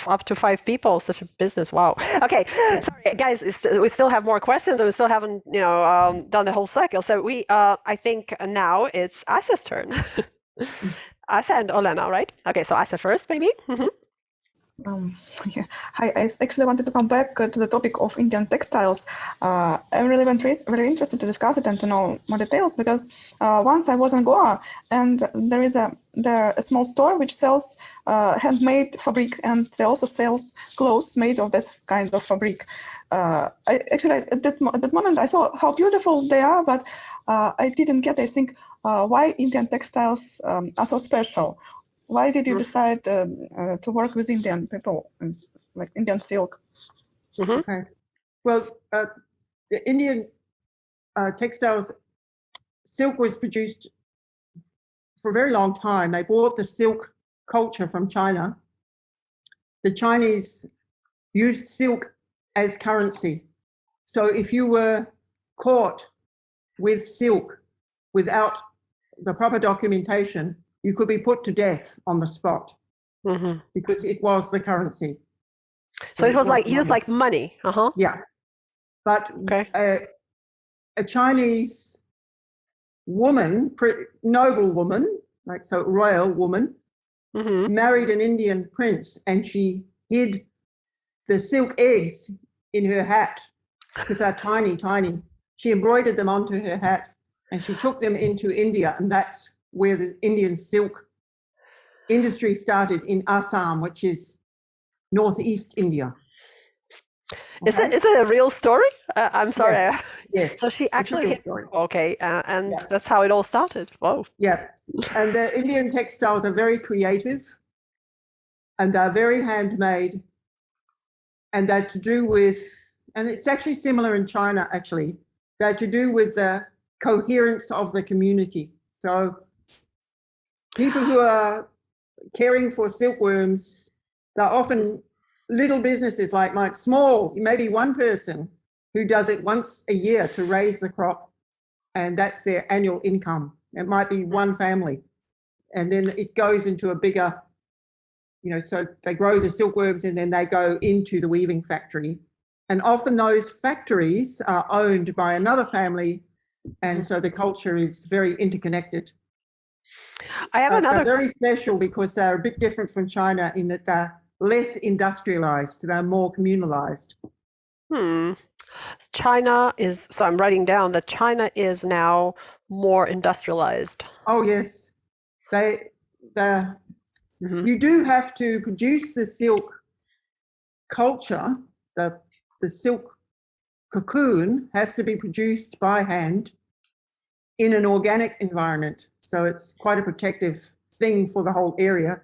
Speaker 12: up to 5 people, such a business. Wow. Okay. Sorry, guys, we still have more questions, and we still haven't, done the whole cycle. So I think now it's Asa's turn. Asa and Olena, right? Okay. So Asa first, maybe.
Speaker 8: Hi, I actually wanted to come back to the topic of Indian textiles. I'm really very interested to discuss it and to know more details, because once I was in Goa, and there is a small store which sells handmade fabric, and they also sells clothes made of that kind of fabric. At that moment I saw how beautiful they are, but I didn't get, I think, why Indian textiles are so special. Why did you decide to work with Indian people, like Indian silk?
Speaker 2: Okay. Well, the Indian textiles, silk was produced for a very long time. They brought the silk culture from China. The Chinese used silk as currency. So if you were caught with silk without the proper documentation, you could be put to death on the spot, because it was the currency.
Speaker 12: So it was like used like money.
Speaker 2: Yeah, but a Chinese woman, noble woman, royal woman, married an Indian prince, and she hid the silk eggs in her hat because they're tiny, tiny. She embroidered them onto her hat, and she took them into India, and that's where the Indian silk industry started, in Assam, which is northeast India.
Speaker 12: Okay. Is it a real story? I'm sorry.
Speaker 2: Yes.
Speaker 12: So she
Speaker 2: it's a
Speaker 12: actually
Speaker 2: true
Speaker 12: hit,
Speaker 2: story.
Speaker 12: okay, and
Speaker 2: Yeah.
Speaker 12: that's how it all started. Whoa.
Speaker 2: Yeah. And the Indian textiles are very creative and they're very handmade, and they're to do with, and it's actually similar in China, actually. They're to do with the coherence of the community. So people who are caring for silkworms, they're often little businesses like mine, small, maybe one person who does it once a year to raise the crop, and that's their annual income. It might be one family, and then it goes into a bigger, you know, so they grow the silkworms and then they go into the weaving factory. And often those factories are owned by another family, and so the culture is very interconnected.
Speaker 12: I have another.
Speaker 2: They're very special because they're a bit different from China in that they're less industrialized, they're more communalized.
Speaker 12: China is, so I'm writing down that China is now more industrialized.
Speaker 2: Oh yes, you do have to produce the silk culture. The silk cocoon has to be produced by hand in an organic environment, so it's quite a protective thing for the whole area.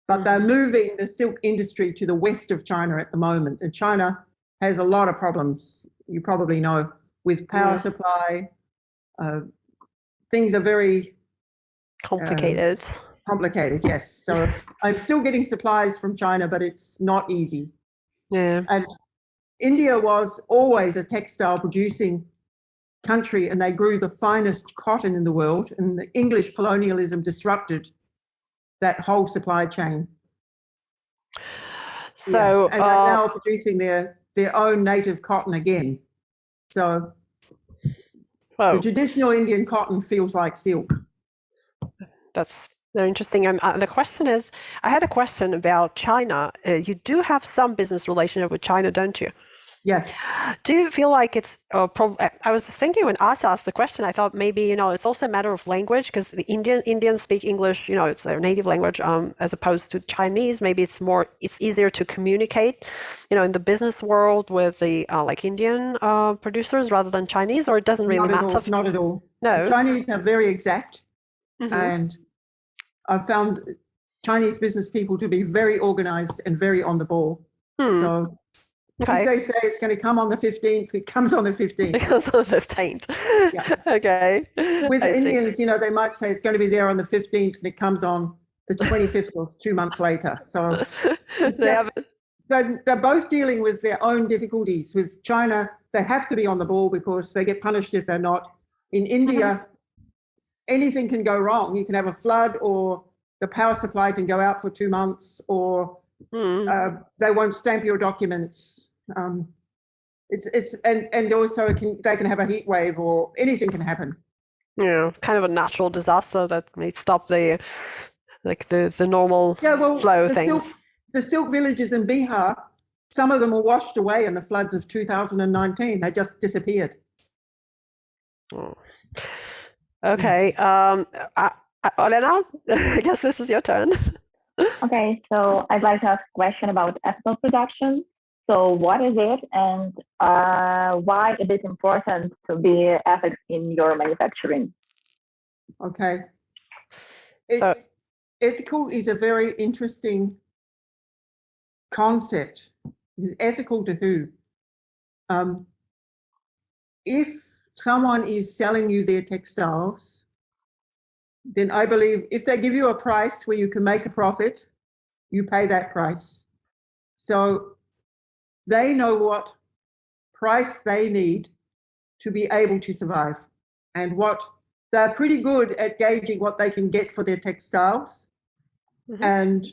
Speaker 2: But they're moving the silk industry to the west of China at the moment, and China has a lot of problems, you probably know, with power supply. Things are very
Speaker 12: complicated.
Speaker 2: Complicated, yes. So I'm still getting supplies from China, but it's not easy.
Speaker 12: Yeah.
Speaker 2: And India was always a textile producing country, and they grew the finest cotton in the world, and the English colonialism disrupted that whole supply chain.
Speaker 12: So
Speaker 2: and they're now producing their own native cotton again. So the traditional Indian cotton feels like silk.
Speaker 12: That's very interesting. And the question is, I had a question about China. You do have some business relationship with China, don't you?
Speaker 2: Yes.
Speaker 12: Do you feel like it's I was thinking when Asa asked the question, I thought maybe, you know, it's also a matter of language, because the Indians speak English, you know, it's their native language, as opposed to Chinese. Maybe it's easier to communicate, you know, in the business world with the like Indian producers rather than Chinese, or it doesn't really matter?
Speaker 2: Not at all.
Speaker 12: No.
Speaker 2: The Chinese are very exact, and I've found Chinese business people to be very organized and very on the ball. So if they say it's going to come on the 15th, it comes on the 15th.
Speaker 12: It comes on the 15th.
Speaker 2: Yeah.
Speaker 12: Okay.
Speaker 2: With Indians, you know, they might say it's going to be there on the 15th and it comes on the 25th or 2 months later. So they're both dealing with their own difficulties. With China, they have to be on the ball because they get punished if they're not. In India, anything can go wrong. You can have a flood, or the power supply can go out for 2 months, or they won't stamp your documents. And also they can have a heat wave, or anything can happen.
Speaker 12: Yeah, kind of a natural disaster that may stop the normal flow of things.
Speaker 2: The silk villages in Bihar, some of them were washed away in the floods of 2019. They just disappeared.
Speaker 12: Okay, Olena, I guess this is your turn.
Speaker 7: Okay, so I'd like to ask a question about ethical production. So what is it, and why it is important to be ethics in your manufacturing?
Speaker 2: Okay. Ethical is a very interesting concept. Ethical to who? If someone is selling you their textiles, then I believe if they give you a price where you can make a profit, you pay that price. So they know what price they need to be able to survive, and they're pretty good at gauging what they can get for their textiles. And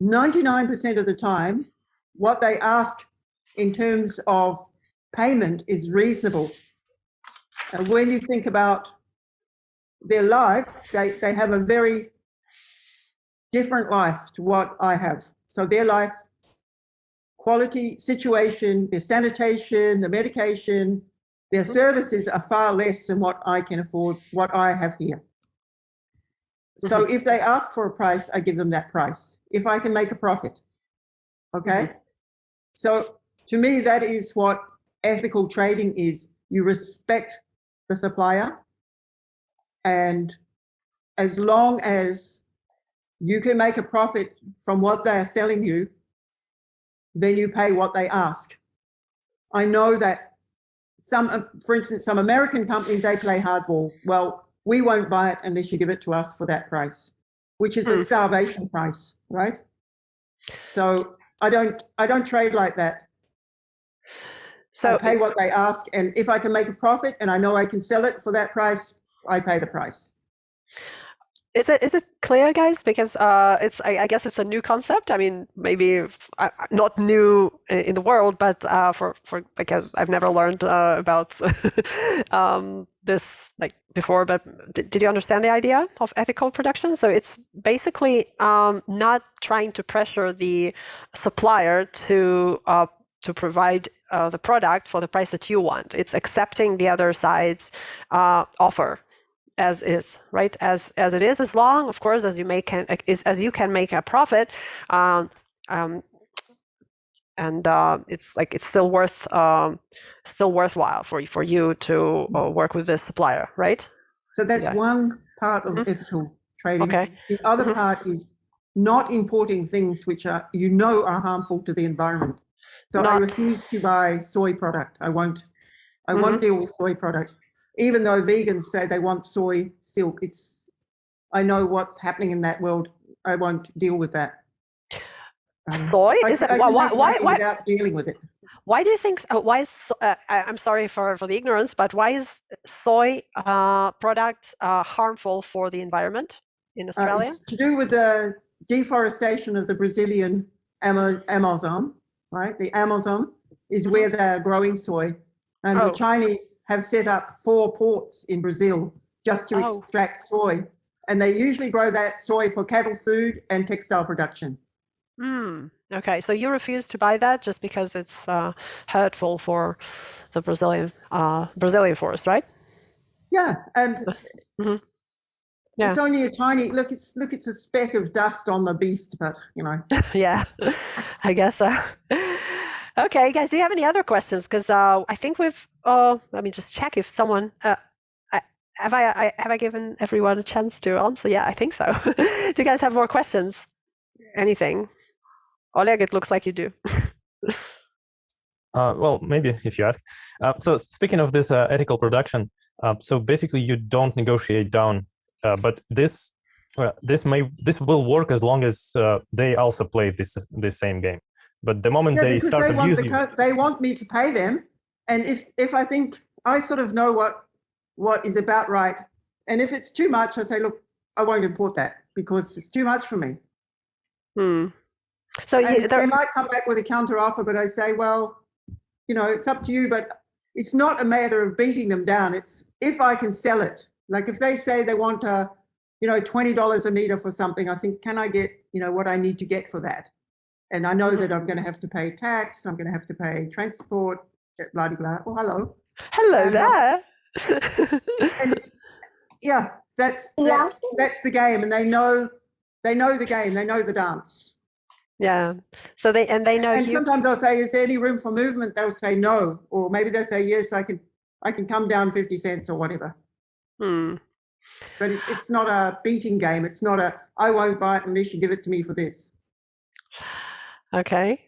Speaker 2: 99% of the time, what they ask in terms of payment is reasonable. And when you think about their life, they have a very different life to what I have. So their life quality, situation, their sanitation, the medication, their services are far less than what I can afford, what I have here. So if they ask for a price, I give them that price, if I can make a profit. Okay? So to me, that is what ethical trading is you respect the supplier, and as long as you can make a profit from what they're selling you, then you pay what they ask. I know that for instance, some American companies, they play hardball. Well, we won't buy it unless you give it to us for that price, which is a starvation price, right? So I don't trade like that. So I pay what they ask, and if I can make a profit and I know I can sell it for that price, I pay the price.
Speaker 12: Is it clear, guys? Because I guess it's a new concept. I mean, maybe not new in the world, but for because I've never learned about this like before. But did you understand the idea of ethical production? So it's basically not trying to pressure the supplier to provide the product for the price that you want. It's accepting the other side's offer as is, right? As it is, as long, of course, as you can make a profit, and it's like it's still worthwhile for you to work with this supplier, right?
Speaker 2: So that's one part of ethical trading.
Speaker 12: Okay.
Speaker 2: The other part is not importing things which are harmful to the environment. So I refuse to buy soy product. I won't deal with soy product. Even though vegans say they want soy silk, I know what's happening in that world. I won't deal with that.
Speaker 12: Soy? Why
Speaker 2: without dealing with it?
Speaker 12: Why do you think? Why is? I'm sorry for the ignorance, but why is soy product harmful for the environment in Australia?
Speaker 2: It's to do with the deforestation of the Brazilian Amazon. Right, the Amazon is where they're growing soy, and the Chinese have set up 4 ports in Brazil just to extract soy, and they usually grow that soy for cattle food and textile production.
Speaker 12: Okay, so you refuse to buy that just because it's hurtful for the Brazilian forest, right?
Speaker 2: Yeah, and it's only a tiny look. It's a speck of dust on the beast, but you know.
Speaker 12: Yeah, I guess so. Okay, guys, do you have any other questions? Because I think we've. Let me just check if someone. Have I given everyone a chance to answer? Yeah, I think so. Do you guys have more questions? Anything? Oleg, it looks like you do.
Speaker 4: Well, maybe if you ask. So speaking of this ethical production, so basically you don't negotiate down, but this will work as long as they also play this same game. But the moment they start abusing,
Speaker 2: they want me to pay them, and if I think I sort of know what is about right, and if it's too much, I say, look, I won't import that because it's too much for me.
Speaker 12: So
Speaker 2: they might come back with a counter offer, but I say, well, you know, it's up to you. But it's not a matter of beating them down. It's if I can sell it. Like if they say they want $20 a meter for something, I think, can I get what I need to get for that? And I know that I'm going to have to pay tax. I'm going to have to pay transport. Blah blah. Oh, hello.
Speaker 12: Hello there.
Speaker 2: And yeah, that's the game, and they know the game. They know the dance.
Speaker 12: Yeah. So they know.
Speaker 2: And sometimes I'll say, "Is there any room for movement?" They'll say no, or maybe they'll say, "Yes, I can come down 50 cents or whatever." But it's not a beating game. It's not I won't buy it unless you give it to me for this.
Speaker 12: Okay.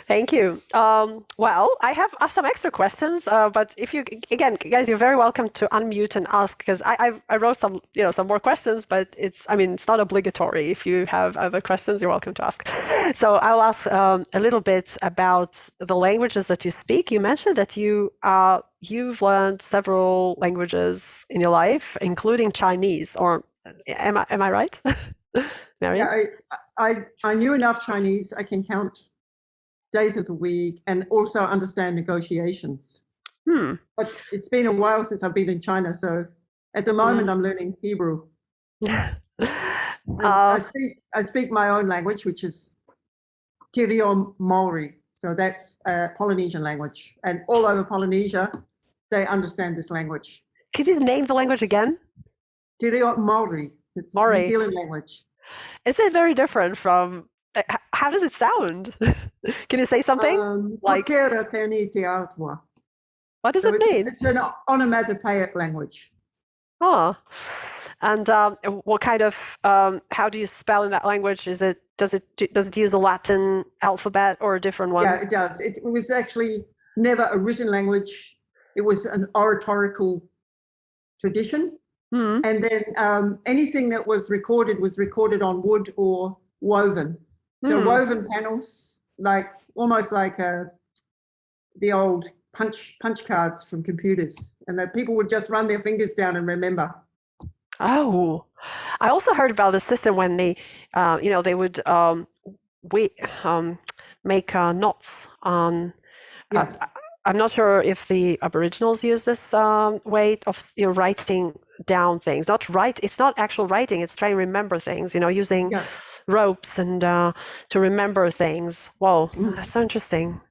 Speaker 12: Thank you. Well, I have some extra questions, but if you, again, guys, you're very welcome to unmute and ask, because I wrote some more questions, but it's not obligatory. If you have other questions, you're welcome to ask. So I'll ask a little bit about the languages that you speak. You mentioned that you've learned several languages in your life, including Chinese, or am I right? Marion?
Speaker 2: Yeah, I knew enough Chinese. I can count days of the week and also understand negotiations. But it's been a while since I've been in China, so at the moment I'm learning Hebrew. I speak my own language, which is Tirio Maori. So that's a Polynesian language, and all over Polynesia they understand this language.
Speaker 12: Could you name the language again?
Speaker 2: Tirio Maori. It's
Speaker 12: Maori.
Speaker 2: New Zealand language.
Speaker 12: Is it very different from how does it sound? Can you say something? Like, what does it mean?
Speaker 2: It's an onomatopoeic language.
Speaker 12: Oh, and what kind of how do you spell in that language? Does it use a Latin alphabet or a different one?
Speaker 2: Yeah, it does. It was actually never a written language. It was an oratorical tradition.
Speaker 12: Mm-hmm.
Speaker 2: And then anything that was recorded on wood or woven. So woven panels, like almost like the old punch cards from computers, and that people would just run their fingers down and remember.
Speaker 12: Oh, I also heard about the system when they, they would make knots on.
Speaker 2: Yes.
Speaker 12: I'm not sure if the Aboriginals use this way of writing down things. It's not actual writing. It's trying to remember things. Using ropes and to remember things. Whoa, that's so interesting.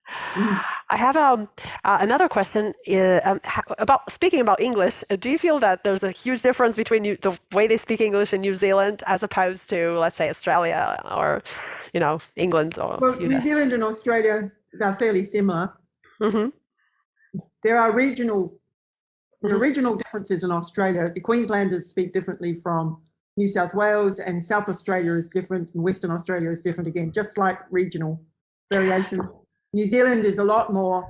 Speaker 12: I have another question speaking about English. Do you feel that there's a huge difference between the way they speak English in New Zealand as opposed to, let's say, Australia or, England?
Speaker 2: New Zealand and Australia, they're fairly similar.
Speaker 12: Mm-hmm.
Speaker 2: There are regional differences in Australia. The Queenslanders speak differently from New South Wales, and South Australia is different, and Western Australia is different again, just like regional variation. New Zealand is a lot more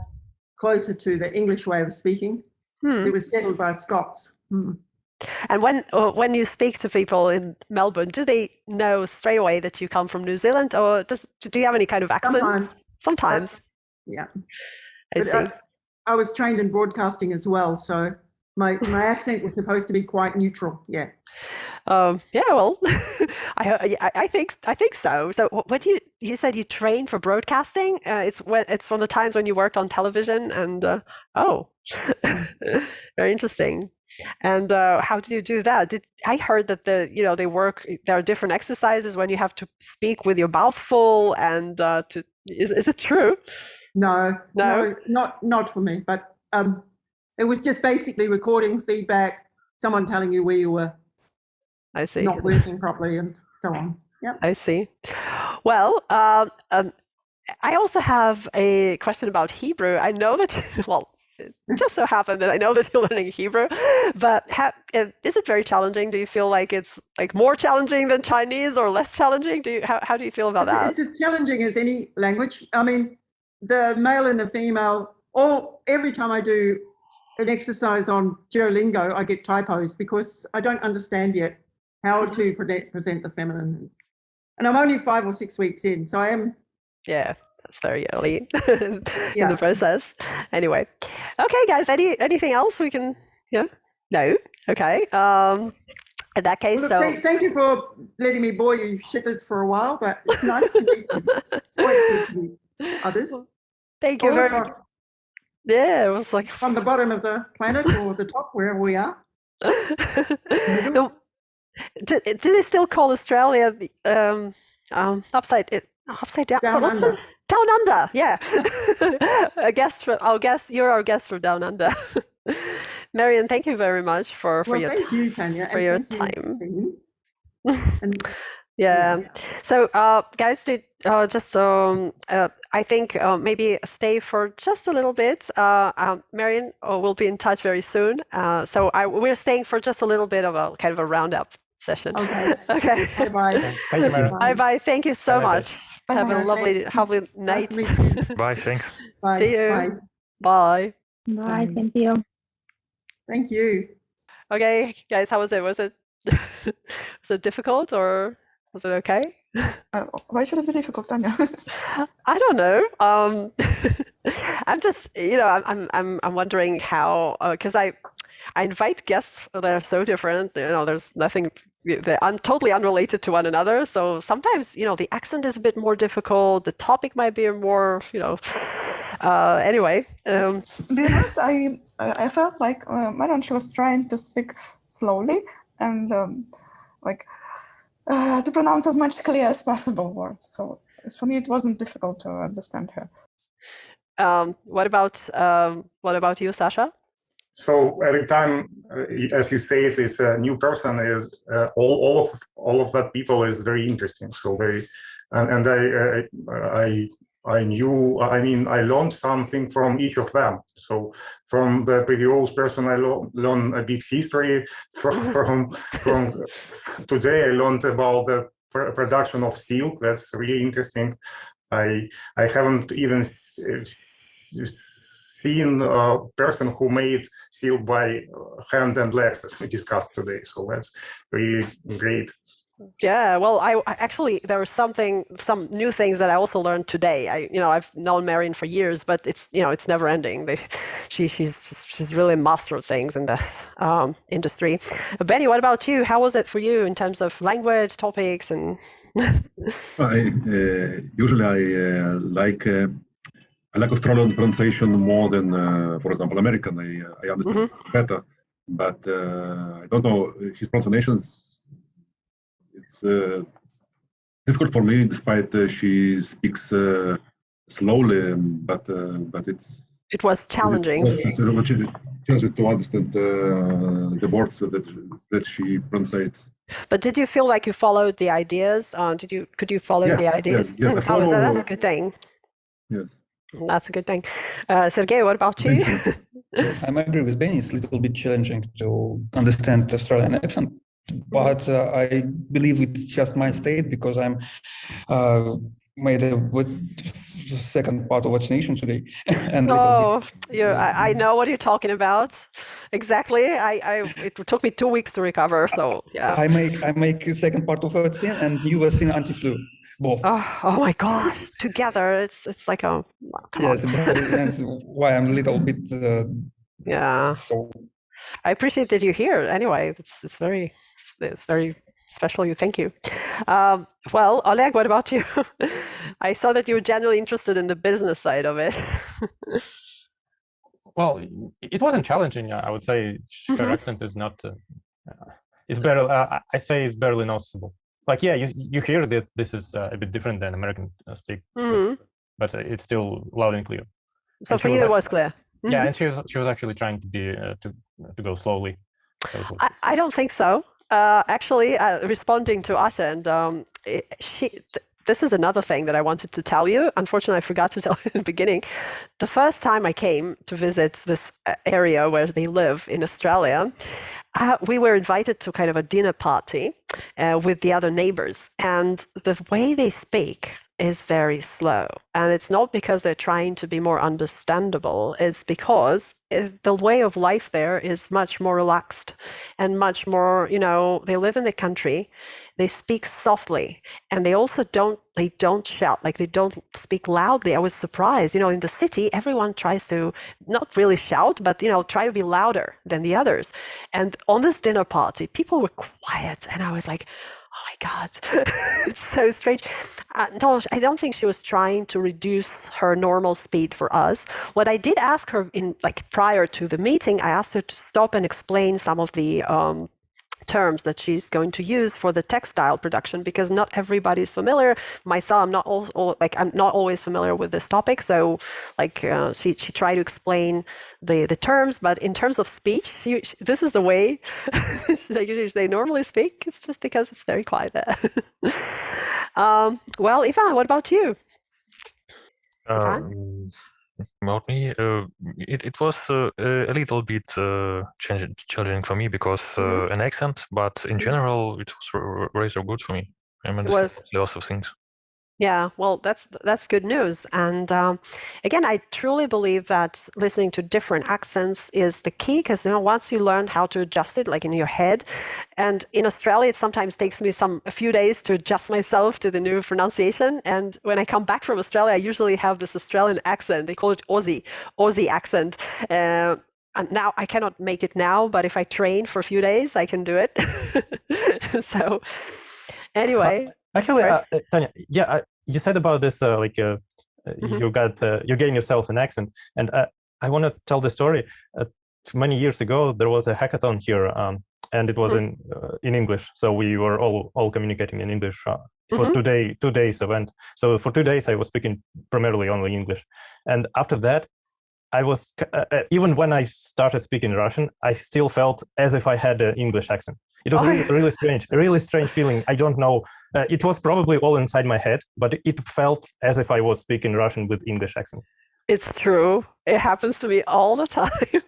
Speaker 2: closer to the English way of speaking. It was settled by Scots.
Speaker 12: And when you speak to people in Melbourne, do they know straight away that you come from New Zealand, or do you have any kind of accent? Sometimes.
Speaker 2: Yeah.
Speaker 12: I see.
Speaker 2: I was trained in broadcasting as well, so my accent was supposed to be quite neutral. Yeah.
Speaker 12: Yeah. Well, I think so. So, what you said you trained for broadcasting? It's from the times when you worked on television, and very interesting. And how do you do that? I heard that there are different exercises when you have to speak with your mouth full, and is it true?
Speaker 2: No, not for me. But it was just basically recording feedback, someone telling you where you were.
Speaker 12: I see.
Speaker 2: Not working properly and so on. Yep.
Speaker 12: I see. Well, I also have a question about Hebrew. I know that, it just so happened that I know that you're learning Hebrew, but is it very challenging? Do you feel like it's like more challenging than Chinese or less challenging? How do you feel about that?
Speaker 2: It's as challenging as any language. I mean, the male and the female, every time I do an exercise on Duolingo, I get typos because I don't understand yet how to present the feminine. And I'm only 5 or 6 weeks in, so I am.
Speaker 12: Yeah, that's very early in the process. Anyway, okay, guys, anything else we can? Yeah, no, okay. In that case,
Speaker 2: thank you for letting me bore you shitters for a while, but it's nice to meet you. Always good to meet others.
Speaker 12: Thank you very much. Yeah, it was like
Speaker 2: from the bottom of the planet or the top, wherever we are.
Speaker 12: Do they still call Australia upside down?
Speaker 2: Down under.
Speaker 12: Down under, yeah. You're our guest from Down Under. Marion, thank you very much for your
Speaker 2: thank you, Tanya,
Speaker 12: for your time.
Speaker 2: Yeah.
Speaker 12: So, guys, I think maybe stay for just a little bit. Marion will be in touch very soon. So we're staying for just a little bit of a kind of a roundup session.
Speaker 2: Okay.
Speaker 12: Bye-bye.
Speaker 4: Thank you, Marion.
Speaker 12: Bye-bye. Thank you so much. Have a lovely night.
Speaker 9: Bye. Thanks.
Speaker 2: Bye.
Speaker 12: See you. Bye.
Speaker 7: Bye. Thank you.
Speaker 2: Thank you.
Speaker 12: Okay, guys, how was it? Was it difficult or was it okay?
Speaker 8: Why should it be difficult, Tanya?
Speaker 12: I don't know. I'm just, I'm wondering how, because I invite guests that are so different. There's nothing. They're totally unrelated to one another. So sometimes, the accent is a bit more difficult. The topic might be more, anyway.
Speaker 8: To be honest, I felt like Marion, she was trying to speak slowly and to pronounce as much clear as possible words. So for me, it wasn't difficult to understand her.
Speaker 12: What about you, Sasha?
Speaker 3: So at the time, as you say, it's a new person. Is all of that people is very interesting. So very and I learned something from each of them. So from the previous person, I learned a bit history. From today, I learned about the production of silk. That's really interesting. I haven't even seen a person who made silk by hand and legs, as we discussed today. So that's really great.
Speaker 12: Yeah, well, I actually, there was some new things that I also learned today. I've known Marion for years, but it's never ending. She's really a master of things in this industry. Benny, what about you? How was it for you in terms of language, topics, and?
Speaker 5: Usually I like Australian pronunciation more than, for example, American. I understand better, but I don't know his pronunciations. It's difficult for me, despite she speaks slowly, but
Speaker 12: it was challenging.
Speaker 5: Challenging to understand the words that she pronounces.
Speaker 12: But did you feel like you followed the ideas? Could you follow the ideas?
Speaker 5: Yes,
Speaker 12: that's a good thing.
Speaker 5: Yes.
Speaker 12: That's a good thing. Sergey, what about you?
Speaker 6: I agree with Benny. It's a little bit challenging to understand Australian accent, but I believe it's just my state because I'm made a second part of vaccination today. And
Speaker 12: I know what you're talking about. Exactly. It took me 2 weeks to recover. So yeah.
Speaker 6: I make a second part of vaccine and new vaccine anti-flu. Both.
Speaker 12: Oh my gosh! Together, it's like a.
Speaker 6: Yes, that's why I'm a little bit.
Speaker 12: Yeah.
Speaker 6: So.
Speaker 12: I appreciate that you're here. Anyway, it's very special. Thank you. Well, Oleg, what about you? I saw that you were generally interested in the business side of it.
Speaker 4: Well, it wasn't challenging. I would say her accent is not. It's barely. I say it's barely noticeable. Like, yeah, you hear that this is a bit different than American speak, but it's still loud and clear.
Speaker 12: So for you, it was clear.
Speaker 4: Yeah, and she was actually trying to go slowly. So
Speaker 12: I don't think so. Actually, responding to us, and this is another thing that I wanted to tell you. Unfortunately, I forgot to tell you in the beginning. The first time I came to visit this area where they live in Australia, we were invited to kind of a dinner party with the other neighbors. And the way they speak is very slow. And it's not because they're trying to be more understandable. It's because the way of life there is much more relaxed and much more, they live in the country, they speak softly, and they also don't shout, like they don't speak loudly. I was surprised, in the city, everyone tries to not really shout, but, try to be louder than the others. And on this dinner party, people were quiet. And I was like, oh my God, it's so strange. No, I don't think she was trying to reduce her normal speed for us. What I did ask her prior to the meeting, I asked her to stop and explain some of the terms that she's going to use for the textile production, because not everybody's familiar. Myself, I'm not always familiar with this topic. So she tried to explain the terms, but in terms of speech, this is the way they normally speak. It's just because it's very quiet there. Well, Ivan, what about you?
Speaker 9: About me, it was a little bit challenging for me because an accent, but in general, it was rather good for me. I understood lots of things.
Speaker 12: Yeah, well, that's good news. And again, I truly believe that listening to different accents is the key, because once you learn how to adjust it, like in your head, and in Australia, it sometimes takes me a few days to adjust myself to the new pronunciation. And when I come back from Australia, I usually have this Australian accent. They call it Aussie accent. And now I cannot make it now, but if I train for a few days, I can do it. So anyway.
Speaker 4: Actually, Tanya, you said about this, you're getting yourself an accent, and I want to tell the story. Many years ago, there was a hackathon here, and it was in English, so we were all communicating in English. It was 2 days event, so for 2 days I was speaking primarily only English, and after that, I was even when I started speaking Russian, I still felt as if I had an English accent. It was really strange, a really strange feeling. I don't know. It was probably all inside my head, but it felt as if I was speaking Russian with English accent.
Speaker 12: It's true. It happens to me all the time.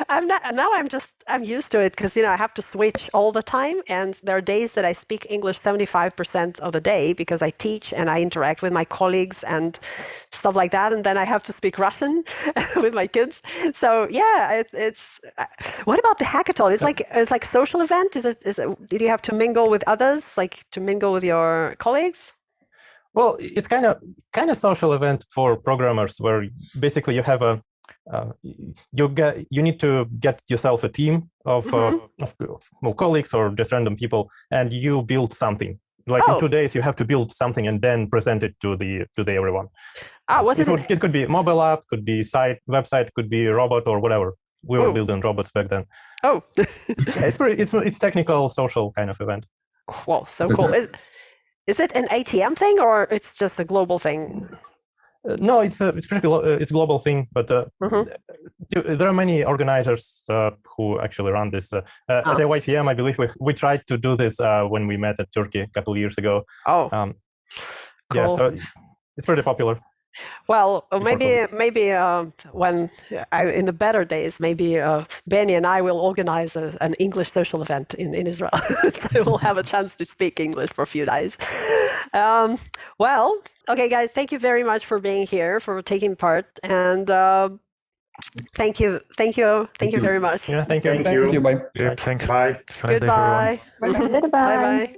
Speaker 12: I'm used to it because, I have to switch all the time. And there are days that I speak English 75% of the day because I teach and I interact with my colleagues and stuff like that. And then I have to speak Russian with my kids. So yeah, it's what about the hackathon? It's like social event. Did you have to mingle with others, like to mingle with your colleagues?
Speaker 4: Well, it's kind of social event for programmers where basically you have you need to get yourself a team of colleagues or just random people, and you build something. Like in 2 days, you have to build something and then present it to everyone. It could be a mobile app, could be website, could be a robot or whatever. We were building robots back then.
Speaker 12: Oh,
Speaker 4: it's technical, social kind of event.
Speaker 12: Wow, so cool. Is it an ATM thing or it's just a global thing?
Speaker 4: No, it's a global thing, but there are many organizers who actually run this. At the YTM, I believe we tried to do this when we met at Turkey a couple of years ago.
Speaker 12: Oh,
Speaker 4: cool. Yeah, so it's pretty popular.
Speaker 12: Well, maybe when in the better days, maybe Benny and I will organize an English social event in Israel, so we'll have a chance to speak English for a few days. Well, okay, guys, thank you very much for being here, for taking part, and thank you very much.
Speaker 4: Yeah, thank you.
Speaker 3: Thank you.
Speaker 5: Bye.
Speaker 9: Yeah, thanks.
Speaker 3: Bye.
Speaker 9: Bye.
Speaker 12: Goodbye.
Speaker 7: Goodbye.
Speaker 12: Bye bye.